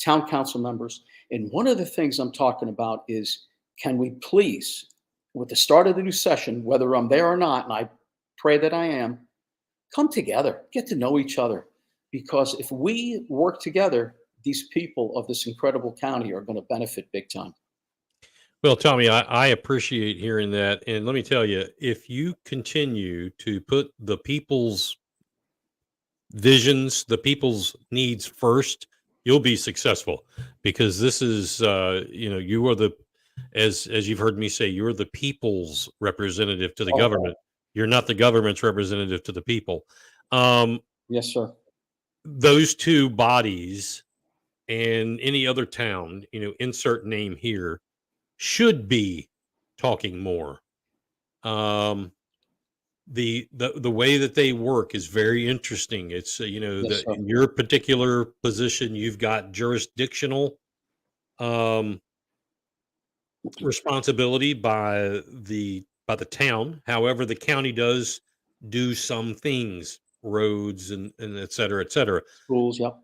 town council members. And one of the things I'm talking about is, can we please, with the start of the new session, whether I'm there or not, and I pray that I am, come together, get to know each other. Because if we work together, these people of this incredible county are going to benefit big time. Well, Tommy, I appreciate hearing that. And let me tell you, if you continue to put the people's visions, the people's needs first, you'll be successful, because this is, you are as you've heard me say, you're the people's representative to the Oh, government. You're not the government's representative to the people. Um, yes, sir. those two bodies and any other town, insert name here, should be talking more. Um, the way that they work is very interesting. It's Yes, that sir. in your particular position, you've got jurisdictional um, responsibility by the town. However, the county does do some things, roads and et cetera, et cetera. Schools, yep.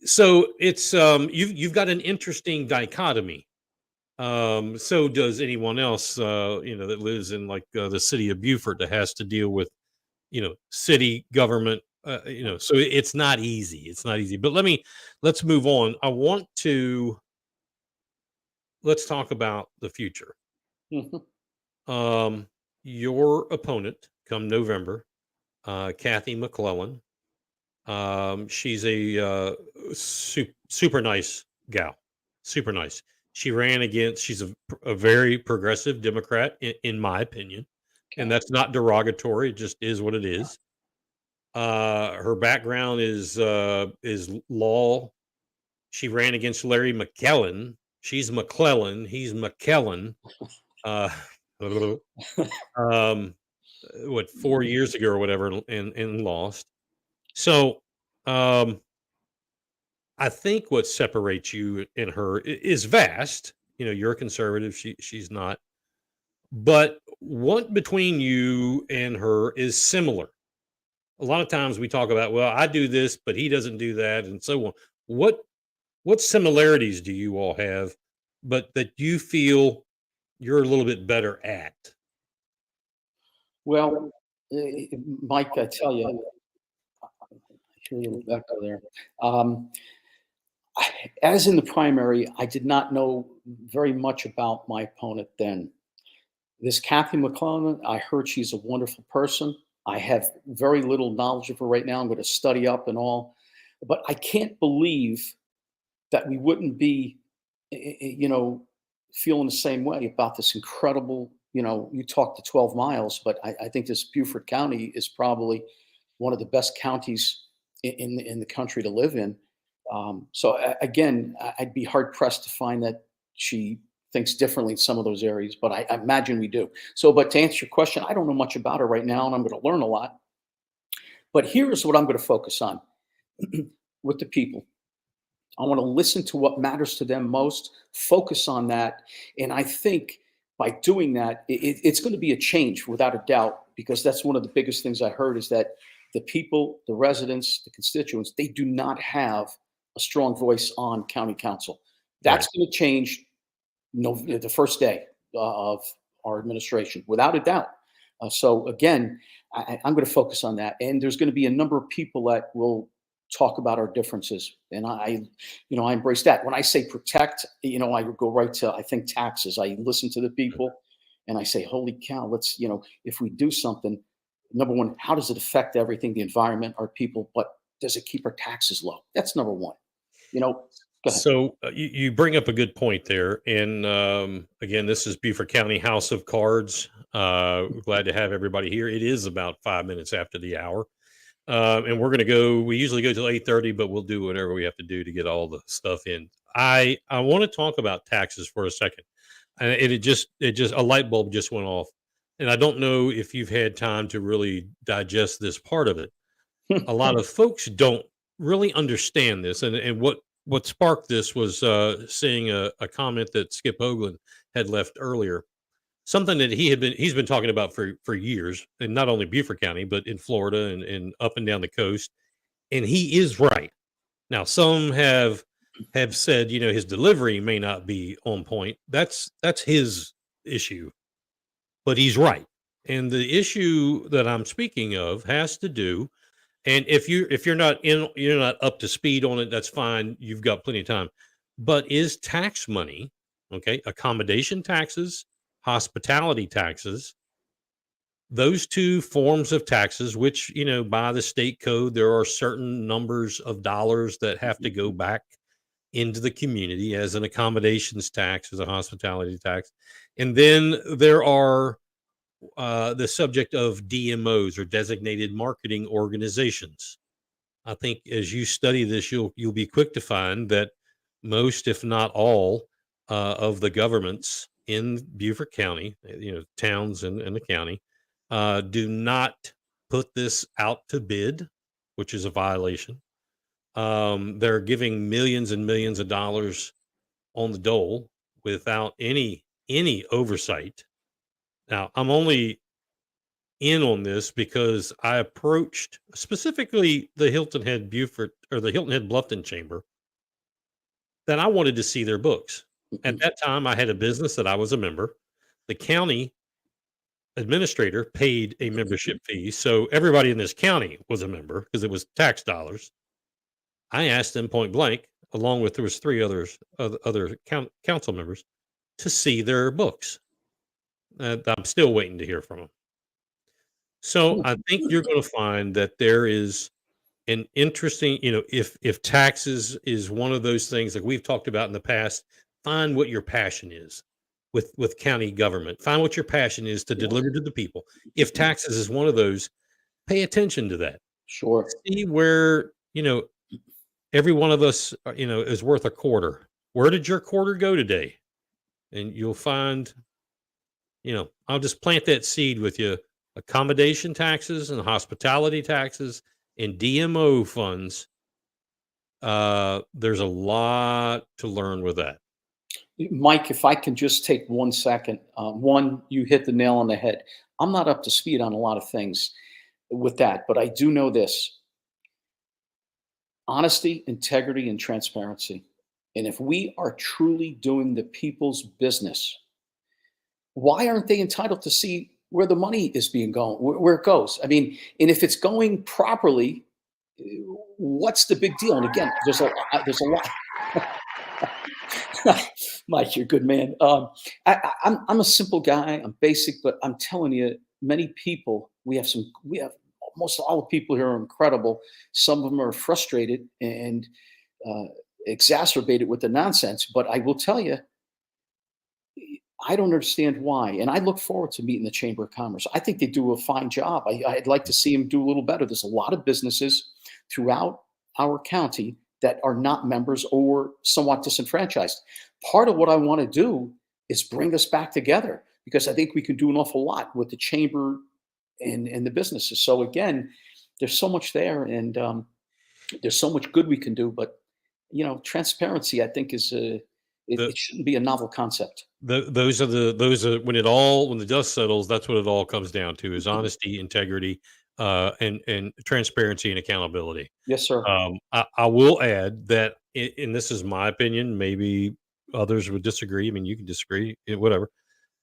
So it's you've got an interesting dichotomy. So does anyone else, that lives in like the city of Beaufort, that has to deal with city government. So it's not easy. It's not easy. But let's move on. Let's talk about the future. Mhm. Um, your opponent come November, Kathy McClellan. She's a super nice gal, super nice. She ran against. She's a very progressive Democrat, in my opinion, and Okay. that's not derogatory. It just is what it is. Her background is law. She ran against Larry McKellen. She's McClellan. He's McKellen. Uh, um, what 4 years ago or whatever, and lost. So, I think what separates you and her is vast. You're a conservative. She's not. But what between you and her is similar? A lot of times we talk about, well, I do this, but he doesn't do that, and so on. What what similarities do you all have, but that you feel you're a little bit better at? Well, Mike, I tell you, I hear a little echo there. Um, as in the primary, I did not know very much about my opponent then. This Kathy McClellan, I heard she's a wonderful person. I have very little knowledge of her right now. I'm going to study up and all, but I can't believe that we wouldn't be, feeling the same way about this incredible. You talk to 12 miles, but I think this Beaufort County is probably one of the best counties in the country to live in. Again, I'd be hard pressed to find that she thinks differently in some of those areas, but I imagine we do. So, but to answer your question, I don't know much about her right now, and I'm going to learn a lot. But here's what I'm going to focus on with the people. I want to listen to what matters to them most, focus on that. And I think by doing that, it's going to be a change without a doubt, because that's one of the biggest things I heard is that the people, the residents, the constituents, they do not have a strong voice on county council. Right. That's going to change the first day of our administration, without a doubt. So again, I'm going to focus on that, and there's going to be a number of people that will talk about our differences, and I embrace that. When I say protect, I go right to, I think, taxes. I listen to the people, and I say, holy cow, let's, if we do something, number one, how does it affect everything, the environment, our people, but does it keep our taxes low? That's number one. Go ahead. So you bring up a good point there, and again, this is Beaufort County House of Cards. Glad to have everybody here. It is about 5 minutes after the hour, and we're going to go. We usually go till 8:30, but we'll do whatever we have to do to get all the stuff in. I want to talk about taxes for a second, and it just a light bulb just went off, and I don't know if you've had time to really digest this part of it. A lot of folks don't really understand this, and what sparked this was seeing a comment that Skip Hoagland had left earlier, something that he's been talking about for years, and not only Beaufort County but in Florida and up and down the coast, and he is right. Now some have said, his delivery may not be on point. That's his issue, but he's right. And the issue that I'm speaking of has to do, and you're not up to speed on it, that's fine. You've got plenty of time. But is tax money, okay, accommodation taxes, hospitality taxes, those two forms of taxes, which, by the state code, there are certain numbers of dollars that have to go back into the community as an accommodations tax, as a hospitality tax. And then there are the subject of DMOs, or designated marketing organizations. I think as you study this, you'll be quick to find that most, if not all, of the governments in Beaufort County, towns and the county, do not put this out to bid, which is a violation. They're giving millions and millions of dollars on the dole without any oversight. Now, I'm only in on this because I approached specifically the Hilton Head Beaufort, or the Hilton Head Bluffton Chamber, that I wanted to see their books. At Mhm. that time, I had a business that I was a member. The county administrator paid a membership fee, so everybody in this county was a member because it was tax dollars. I asked them point blank, along with there was three other council members, to see their books. I'm still waiting to hear from them. So I think you're going to find that there is an interesting, if taxes is one of those things like we've talked about in the past, find what your passion is with county government. Find what your passion is to deliver to the people. If taxes is one of those, pay attention to that. Sure. See where, every one of us, is worth a quarter. Where did your quarter go today? And you'll find, I'll just plant that seed with you. Accommodation taxes and hospitality taxes and DMO funds. There's a lot to learn with that. Mike, if I can just take 1 second. One, you hit the nail on the head. I'm not up to speed on a lot of things with that, but I do know this: honesty, integrity, and transparency. And if we are truly doing the people's business, why aren't they entitled to see where the money is being going, where it goes? I mean, and if it's going properly, what's the big deal? And again, there's a lot. Mike, you're a good man. I'm a simple guy. I'm basic, but I'm telling you, many people, we have most all the people here are incredible. Some of them are frustrated and exacerbated with the nonsense. But I will tell you, I don't understand why. And I look forward to meeting the Chamber of Commerce. I think they do a fine job. I'd like to see them do a little better. There's a lot of businesses throughout our county that are not members or somewhat disenfranchised. Part of what I want to do is bring us back together, because I think we can do an awful lot with the chamber and the businesses. So again, there's so much there, and there's so much good we can do. But transparency, I think, is it shouldn't be a novel concept. Those are when the dust settles. That's what it all comes down to: is honesty, integrity, and transparency and accountability. Yes, sir. I will add that, and this is my opinion. Maybe others would disagree. I mean, you can disagree, whatever.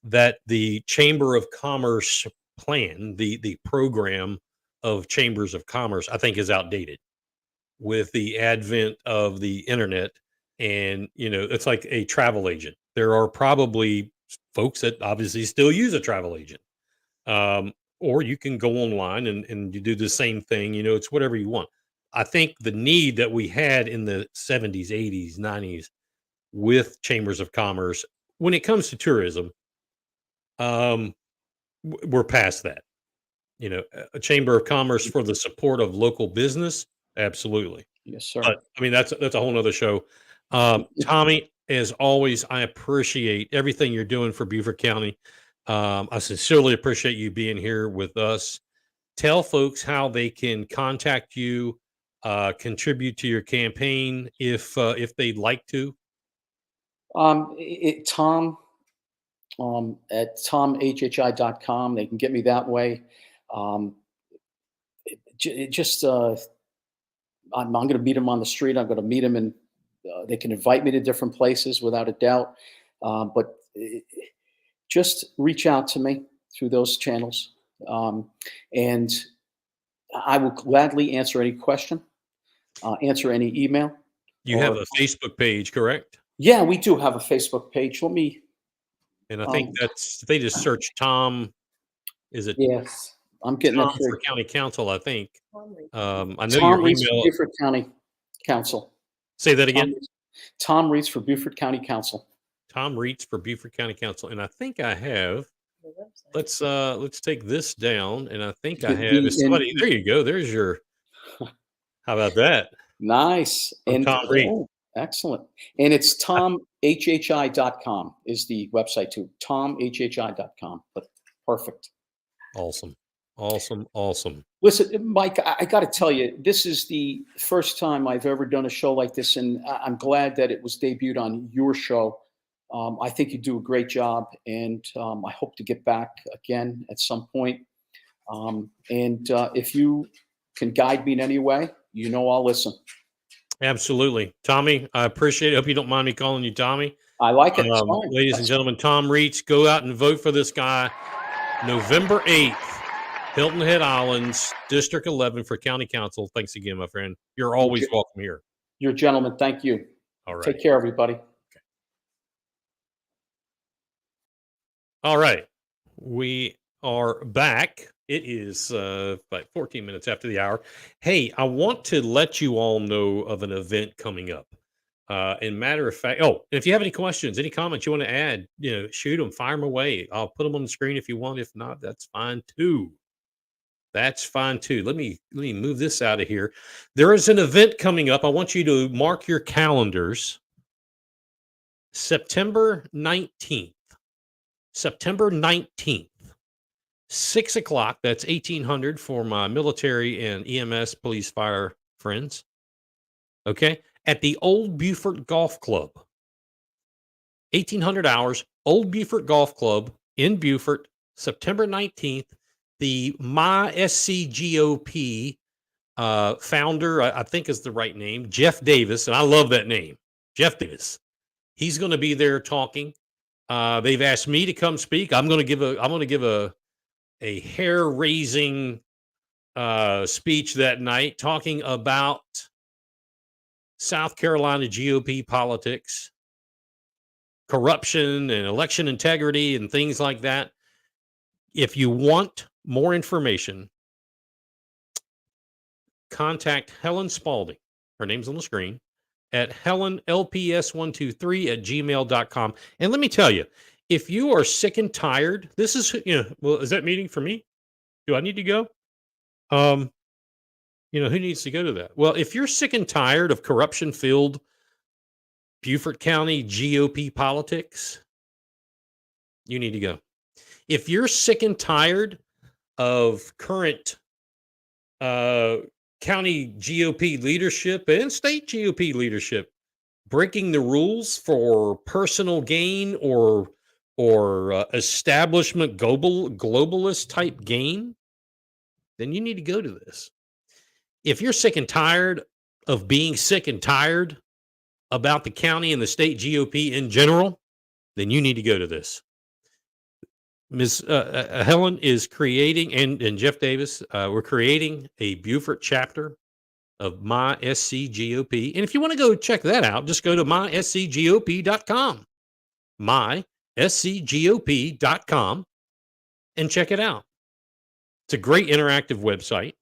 That the Chamber of Commerce plan, the program of chambers of commerce, I think is outdated with the advent of the internet. And, it's like a travel agent. There are probably folks that obviously still use a travel agent. Or you can go online and you do the same thing. It's whatever you want. I think the need that we had in the 70s, 80s, 90s with chambers of commerce, when it comes to tourism, we're past that. A chamber of commerce for the support of local business, absolutely. Yes, sir. But I mean, that's a whole nother show. Tommy, as always, I appreciate everything you're doing for Beaufort County. I sincerely appreciate you being here with us. Tell folks how they can contact you, contribute to your campaign if they'd like to. Tom at tomhhi.com. They can get me that way. I'm going to meet them on the street. I'm going to meet them, and they can invite me to different places without a doubt. But just reach out to me through those channels, and I will gladly answer any question, answer any email. You have a Facebook page, correct? Yeah, we do have a Facebook page. And I think that's, they just search Tom. Is it? Yes, I'm getting Tom that for County Council, I think. I know Tom your Reeds for email. Beaufort County Council. Say that again. Tom Reeds for Beaufort County Council. Tom Reeds for Beaufort County Council, and I think I have. Let's take this down, and I think I have somebody. There you go. There's your. How about that? Nice. And Tom Reed. Excellent. And it's tomhhi.com is the website too. tomhhi.com. But perfect. Awesome. Listen, Mike, I got to tell you, this is the first time I've ever done a show like this, and I'm glad that it was debuted on your show. I think you do a great job, and I hope to get back again at some point. And if you can guide me in any way, I'll listen. Absolutely. Tommy, I appreciate it. Hope you don't mind me calling you Tommy. I like it. Ladies and gentlemen, Tom Reeds, go out and vote for this guy. November 8th, Hilton Head Islands, District 11 for County Council. Thanks again, my friend. You're always welcome here. You're a gentleman. Thank you. All right. Take care, everybody. All right. We are back. It is about 14 minutes after the hour. Hey, I want to let you all know of an event coming up. And matter of fact, if you have any questions, any comments you want to add, shoot them, fire them away. I'll put them on the screen if you want. If not, that's fine too. That's fine too. Let me move this out of here. There is an event coming up. I want you to mark your calendars. September 19th. September 19th. 6 o'clock. That's 1800 for my military and EMS police fire friends. Okay. At the Old Beaufort Golf Club. 1800 hours. Old Beaufort Golf Club in Beaufort. September 19th. The MySCGOP founder, I think is the right name, Jeff Davis, and I love that name, Jeff Davis. He's going to be there talking. They've asked me to come speak. I'm going to give a hair-raising speech that night, talking about South Carolina GOP politics, corruption, and election integrity, and things like that. If you want more information, contact Helen Spalding. Her name's on the screen at helenlps123@gmail.com. And let me tell you, if you are sick and tired, this is, is that meeting for me? Do I need to go? Who needs to go to that? Well, if you're sick and tired of corruption-filled Beaufort County GOP politics, you need to go. If you're sick and tired of current county GOP leadership and state GOP leadership breaking the rules for personal gain or establishment globalist type gain, then you need to go to this. If you're sick and tired of being sick and tired about the county and the state GOP in general, then you need to go to this. Ms. Helen is creating, and Jeff Davis, we're creating a Beaufort chapter of MySCGOP. And if you want to go check that out, just go to myscgop.com. myscgop.com and check it out. It's a great interactive website.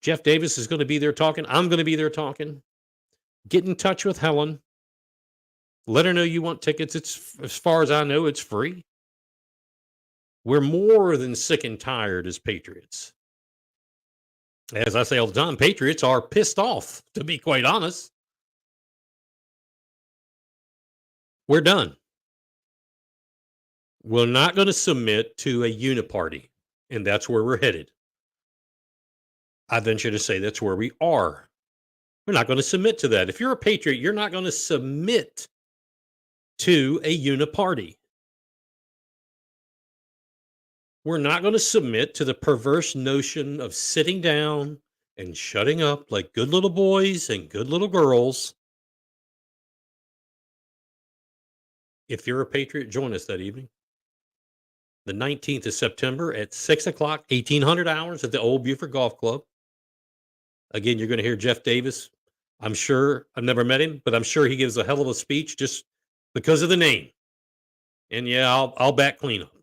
Jeff Davis is going to be there talking. I'm going to be there talking. Get in touch with Helen. Let her know you want tickets. It's, as far as I know, it's free. We're more than sick and tired as patriots. As I say all the time, patriots are pissed off, to be quite honest. We're done. We're not going to submit to a uniparty, and that's where we're headed. I venture to say that's where we are. We're not going to submit to that. If you're a patriot, you're not going to submit to a uniparty. We're not going to submit to the perverse notion of sitting down and shutting up like good little boys and good little girls. If you're a patriot, join us that evening. The 19th of September at 6 o'clock, 1800 hours at the Old Beaufort Golf Club. Again, you're going to hear Jeff Davis. I'm sure, I've never met him, but I'm sure he gives a hell of a speech just because of the name. And yeah, I'll back clean up.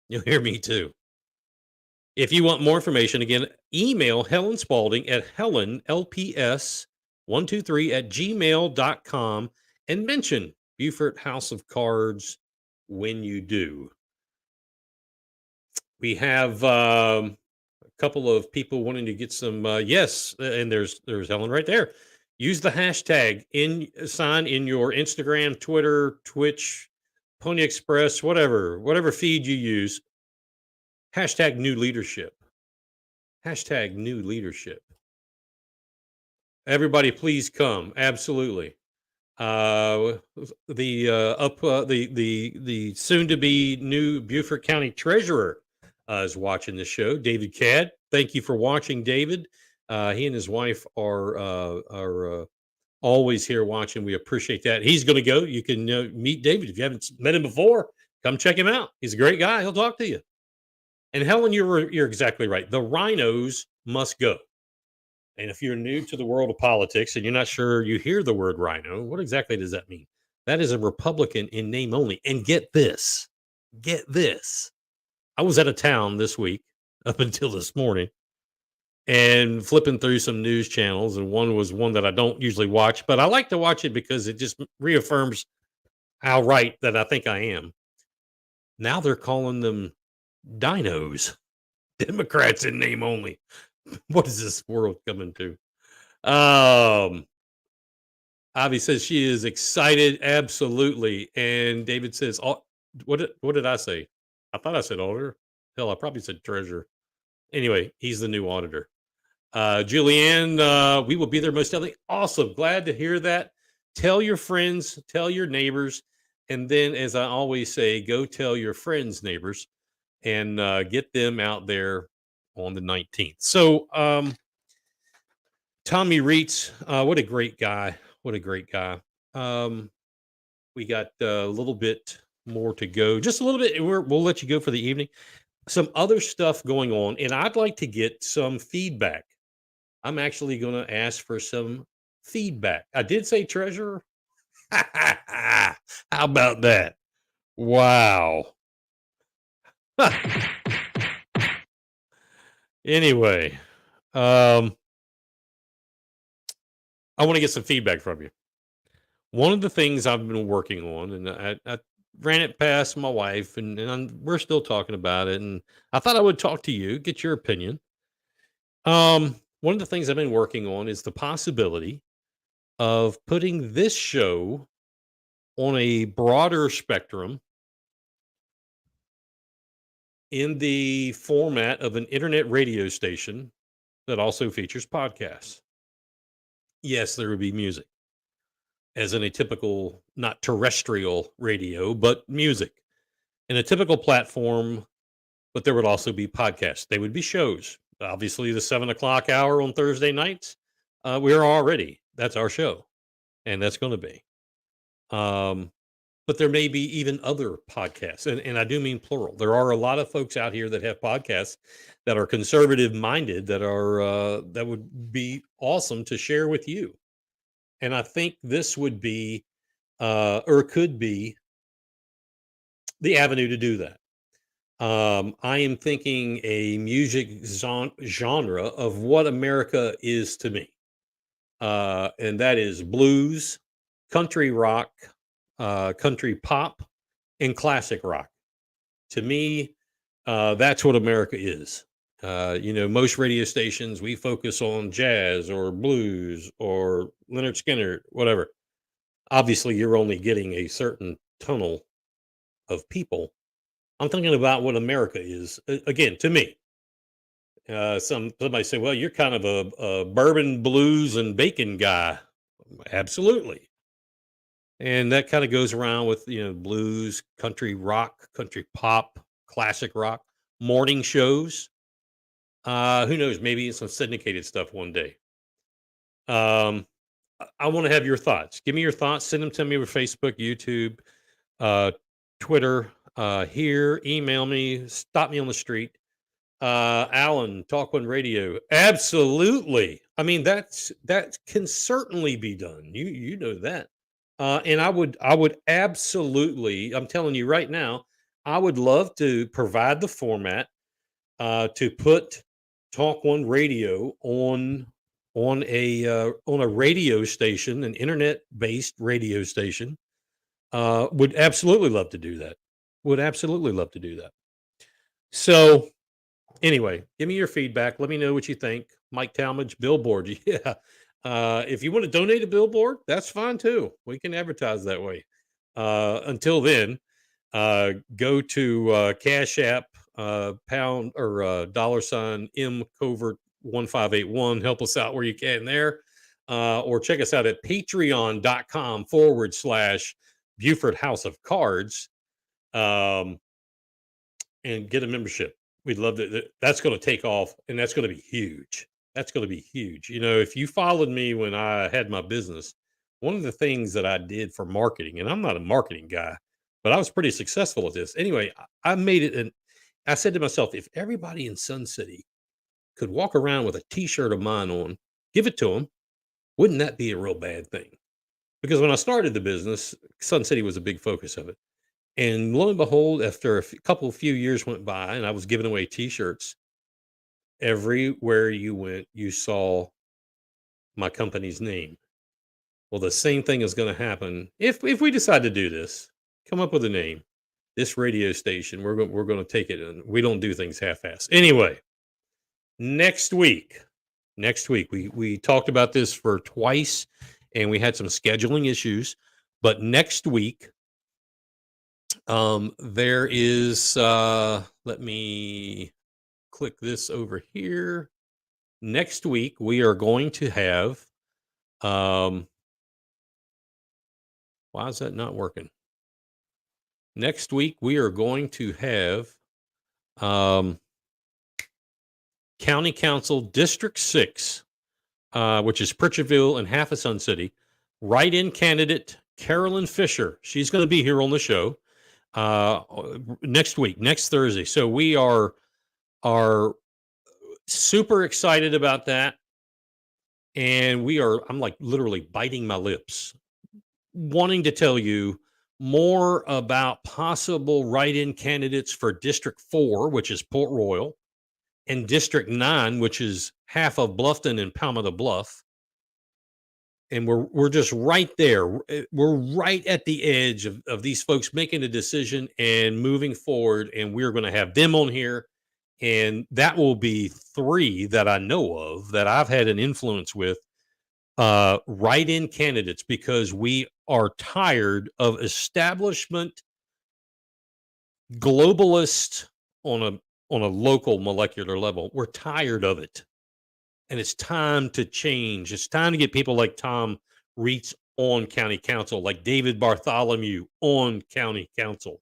You'll hear me too. If you want more information, again, email Helen Spalding at helenlps123@gmail.com and mention Beaufort House of Cards when you do. We have a couple of people wanting to get some, yes, and there's Helen right there. Use the hashtag sign in your Instagram, Twitter, Twitch, Pony Express, whatever feed you use. Hashtag new leadership. Hashtag new leadership. Everybody, please come. Absolutely. The soon to be new Beaufort County Treasurer is watching the show. David Cadd. Thank you for watching, David. He and his wife are always here watching. We appreciate that. He's going to go. You can meet David if you haven't met him before. Come check him out. He's a great guy. He'll talk to you. And Helen, you're exactly right. The rhinos must go. And if you're new to the world of politics and you're not sure you hear the word rhino, what exactly does that mean? That is a Republican in name only. And get this, get this. I was out of town this week up until this morning and flipping through some news channels. And one was one that I don't usually watch, but I like to watch it because it just reaffirms how right that I think I am. Now they're calling them dinos, Democrats in name only. What is this world coming to? Avi says she is excited, absolutely. And David says, oh, what did I say? I thought I said auditor. Hell, I probably said treasurer. Anyway, he's the new auditor. Julianne, we will be there most definitely. Awesome. Glad to hear that. Tell your friends, tell your neighbors. And then, as I always say, go tell your friends' neighbors and get them out there on the 19th. So, Tommy Reitz, what a great guy. What a great guy. We got a little bit more to go. Just a little bit. We'll let you go for the evening. Some other stuff going on, and I'd like to get some feedback. I'm actually going to ask for some feedback. I did say treasurer. How about that? Wow. Anyway, I want to get some feedback from you. One of the things I've been working on, and I ran it past my wife, and we're still talking about it, and I thought I would talk to you, get your opinion. One of the things I've been working on is the possibility of putting this show on a broader spectrum in the format of an internet radio station that also features podcasts. Yes, there would be music, as in a typical, not terrestrial radio, but music in a typical platform, but there would also be podcasts. They would be shows. Obviously, the 7 o'clock hour on Thursday nights, that's our show, and that's going to be. But there may be even other podcasts, and I do mean plural. There are a lot of folks out here that have podcasts that are conservative minded that would be awesome to share with you. And I think this would be or could be the avenue to do that. I am thinking a music genre of what America is to me, and that is blues, country rock, country pop, and classic rock. To me, that's what America is. Most radio stations, we focus on jazz or blues or Leonard Skinner, whatever. Obviously, you're only getting a certain tunnel of people. I'm thinking about what America is, again, to me. Somebody say, well, you're kind of a bourbon, blues, and bacon guy. Absolutely. And that kind of goes around with, blues, country rock, country pop, classic rock, morning shows. Who knows? Maybe some syndicated stuff one day. I want to have your thoughts. Give me your thoughts. Send them to me over Facebook, YouTube, Twitter, here. Email me. Stop me on the street. Alan, Talk One Radio. Absolutely. I mean, that can certainly be done. You know that. And I would absolutely, I'm telling you right now, I would love to provide the format to put Talk One Radio on a radio station, an internet-based radio station. Would absolutely love to do that. Would absolutely love to do that. So anyway, give me your feedback. Let me know what you think. Mike Talmadge, Billboard. Yeah. If you want to donate a billboard, that's fine too. We can advertise that way. Until then, go to Cash App, pound or $ M Covert 1581. Help us out where you can there. Or check us out at patreon.com/Buford House of Cards. And get a membership. We'd love to. That's going to take off, and that's going to be huge. That's going to be huge. If you followed me when I had my business, one of the things that I did for marketing, and I'm not a marketing guy, but I was pretty successful at this. Anyway, I made it I said to myself, if everybody in Sun City could walk around with a T-shirt of mine on, give it to them, wouldn't that be a real bad thing? Because when I started the business, Sun City was a big focus of it. And lo and behold, after a few years went by and I was giving away T-shirts, everywhere you went, you saw my company's name. Well, the same thing is going to happen if we decide to do this. Come up with a name. This radio station, we're going to take it, and we don't do things half-assed. Anyway, next week, we talked about this for twice, and we had some scheduling issues. But next week, there is. Let me click this over here. Next week, we are going to have. Why is that not working? Next week, we are going to have County Council District 6, which is Pritchardville and half of Sun City. Write-in candidate Carolyn Fisher. She's going to be here on the show next week, next Thursday. So we are super excited about that. And I'm like literally biting my lips, wanting to tell you more about possible write-in candidates for District 4, which is Port Royal, and District 9, which is half of Bluffton and Palmetto Bluff. And we're just right there. We're right at the edge of these folks making a decision and moving forward. And we're going to have them on here. And that will be 3 that I know of that I've had an influence with, write-in candidates, because we are tired of establishment globalist on a local molecular level. We're tired of it. And it's time to change. It's time to get people like Tom Reitz on county council, like David Bartholomew on county council.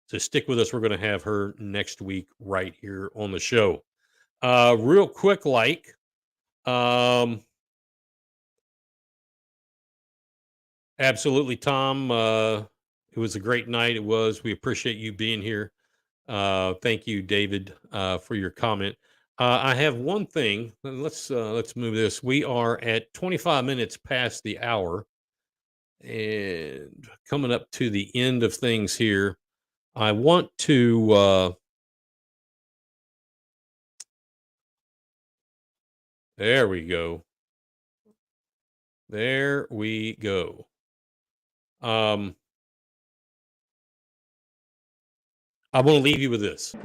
So stick with us. We're going to have her next week right here on the show. Real quick, absolutely, Tom. It was a great night. It was. We appreciate you being here. Thank you, David, for your comment. I have one thing. Let's move this. We are at 25 minutes past the hour and coming up to the end of things here. I want to there we go. There we go. I want to leave you with this.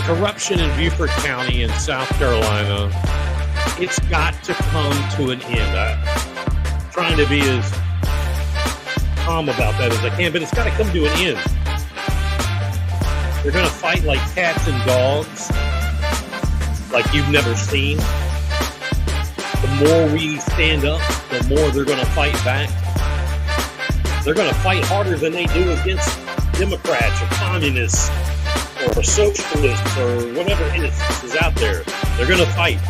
Corruption in Beaufort County in South Carolina, it's got to come to an end. I'm trying to be as calm about that as I can, but it's got to come to an end. They're going to fight like cats and dogs, like you've never seen. The more we stand up, the more they're going to fight back. They're going to fight harder than they do against Democrats or communists or socialists or whatever it is out there. They're going to fight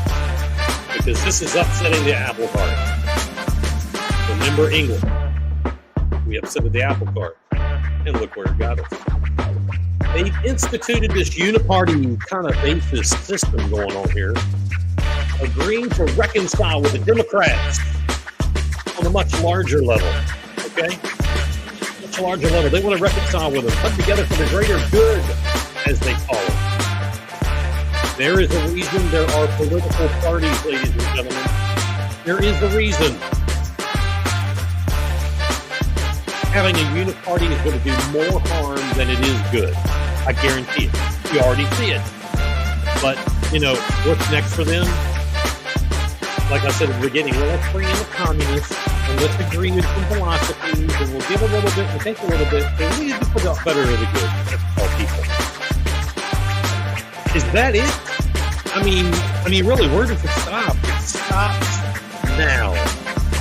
because this is upsetting the apple cart. Remember England. We upset the apple cart, and look where it got us. They've instituted this uniparty kind of basis system going on here, agreeing to reconcile with the Democrats on a much larger level, okay? Much larger level. They want to reconcile with them, come together for the greater good, as they call it. There is a reason there are political parties, ladies and gentlemen. There is a reason. Having a uniparty is going to do more harm than it is good. I guarantee it. You already see it. But, what's next for them? Like I said at the beginning, well, let's bring in the communists and let's agree with some philosophies and we'll give a little bit, we'll take a little bit, and we need to put out better or the good for all people. Is that it? I mean, really, where does it stop? It stops now.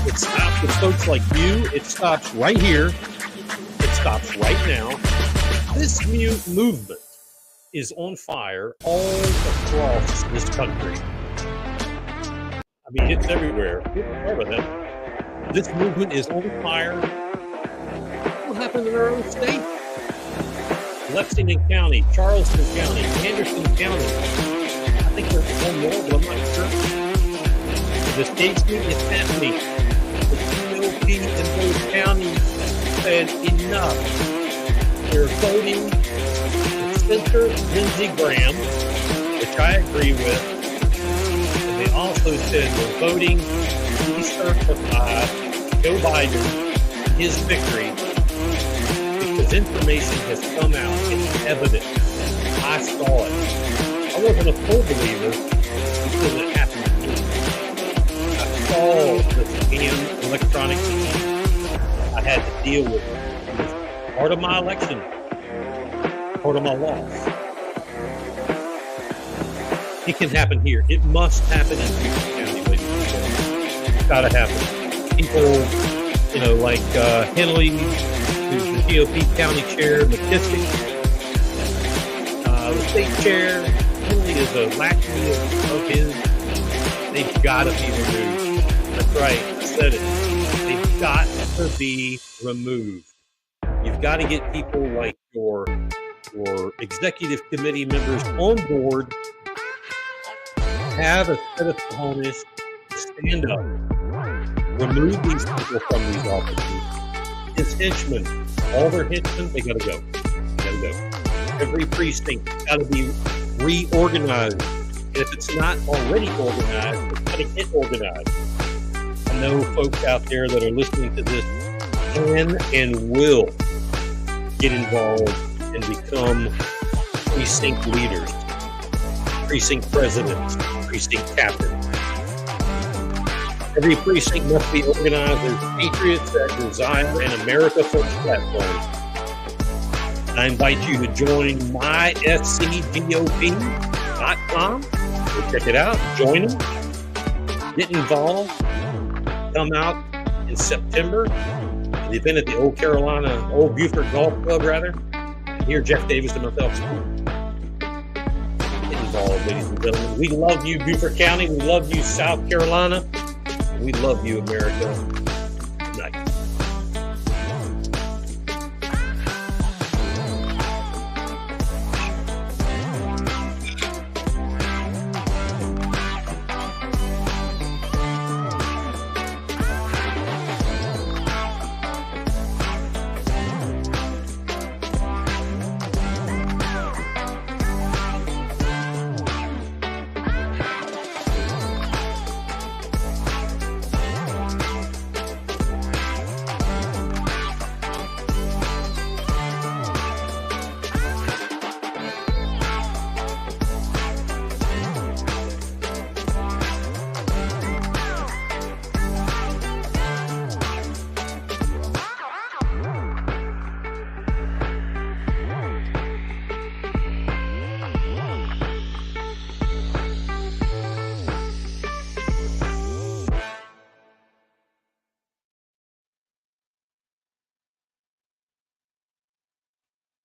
It stops with folks like you. It stops right here. It stops right now. This movement is on fire all across this country. I mean, it's everywhere. This movement is on fire happen in our own state. Lexington County, Charleston County, Anderson County. I think there's one more, but I'm not sure. The state's meeting is happening. The GOP in those counties said enough. They're voting Senator Lindsey Graham, which I agree with. And they also said we're voting to decertify Joe Biden, his victory, because information has come out. It's evident. I saw it. I wasn't a full believer until it happened to me. I saw the scam electronic scam. I had to deal with it. It was part of my election, part of my loss. It can happen here. It must happen in Houston County, ladies and gentlemen. It's got to happen. People, like Henley, who's the GOP county chair, McKissick, the state chair, Henley is a lackey of his. They've got to be removed. That's right. I said it. They've got to be removed. You've got to get people like your executive committee members on board, have a set of cojones, stand up, remove these people from these offices. His henchmen, all their henchmen, they got to go. Every precinct got to be reorganized. And if it's not already organized, it's got to get organized. I know folks out there that are listening to this can and will get involved and become precinct leaders, precinct presidents, precinct captains. Every precinct must be organized as patriots that desire an America First platform. I invite you to join myscgop.com. Go check it out. Join them. Get involved. Come out in September. The event at the Old Buford Golf Club, rather. And hear Jeff Davis and myself speak. Get involved, ladies and gentlemen. We love you, Beaufort County. We love you, South Carolina. We love you, America.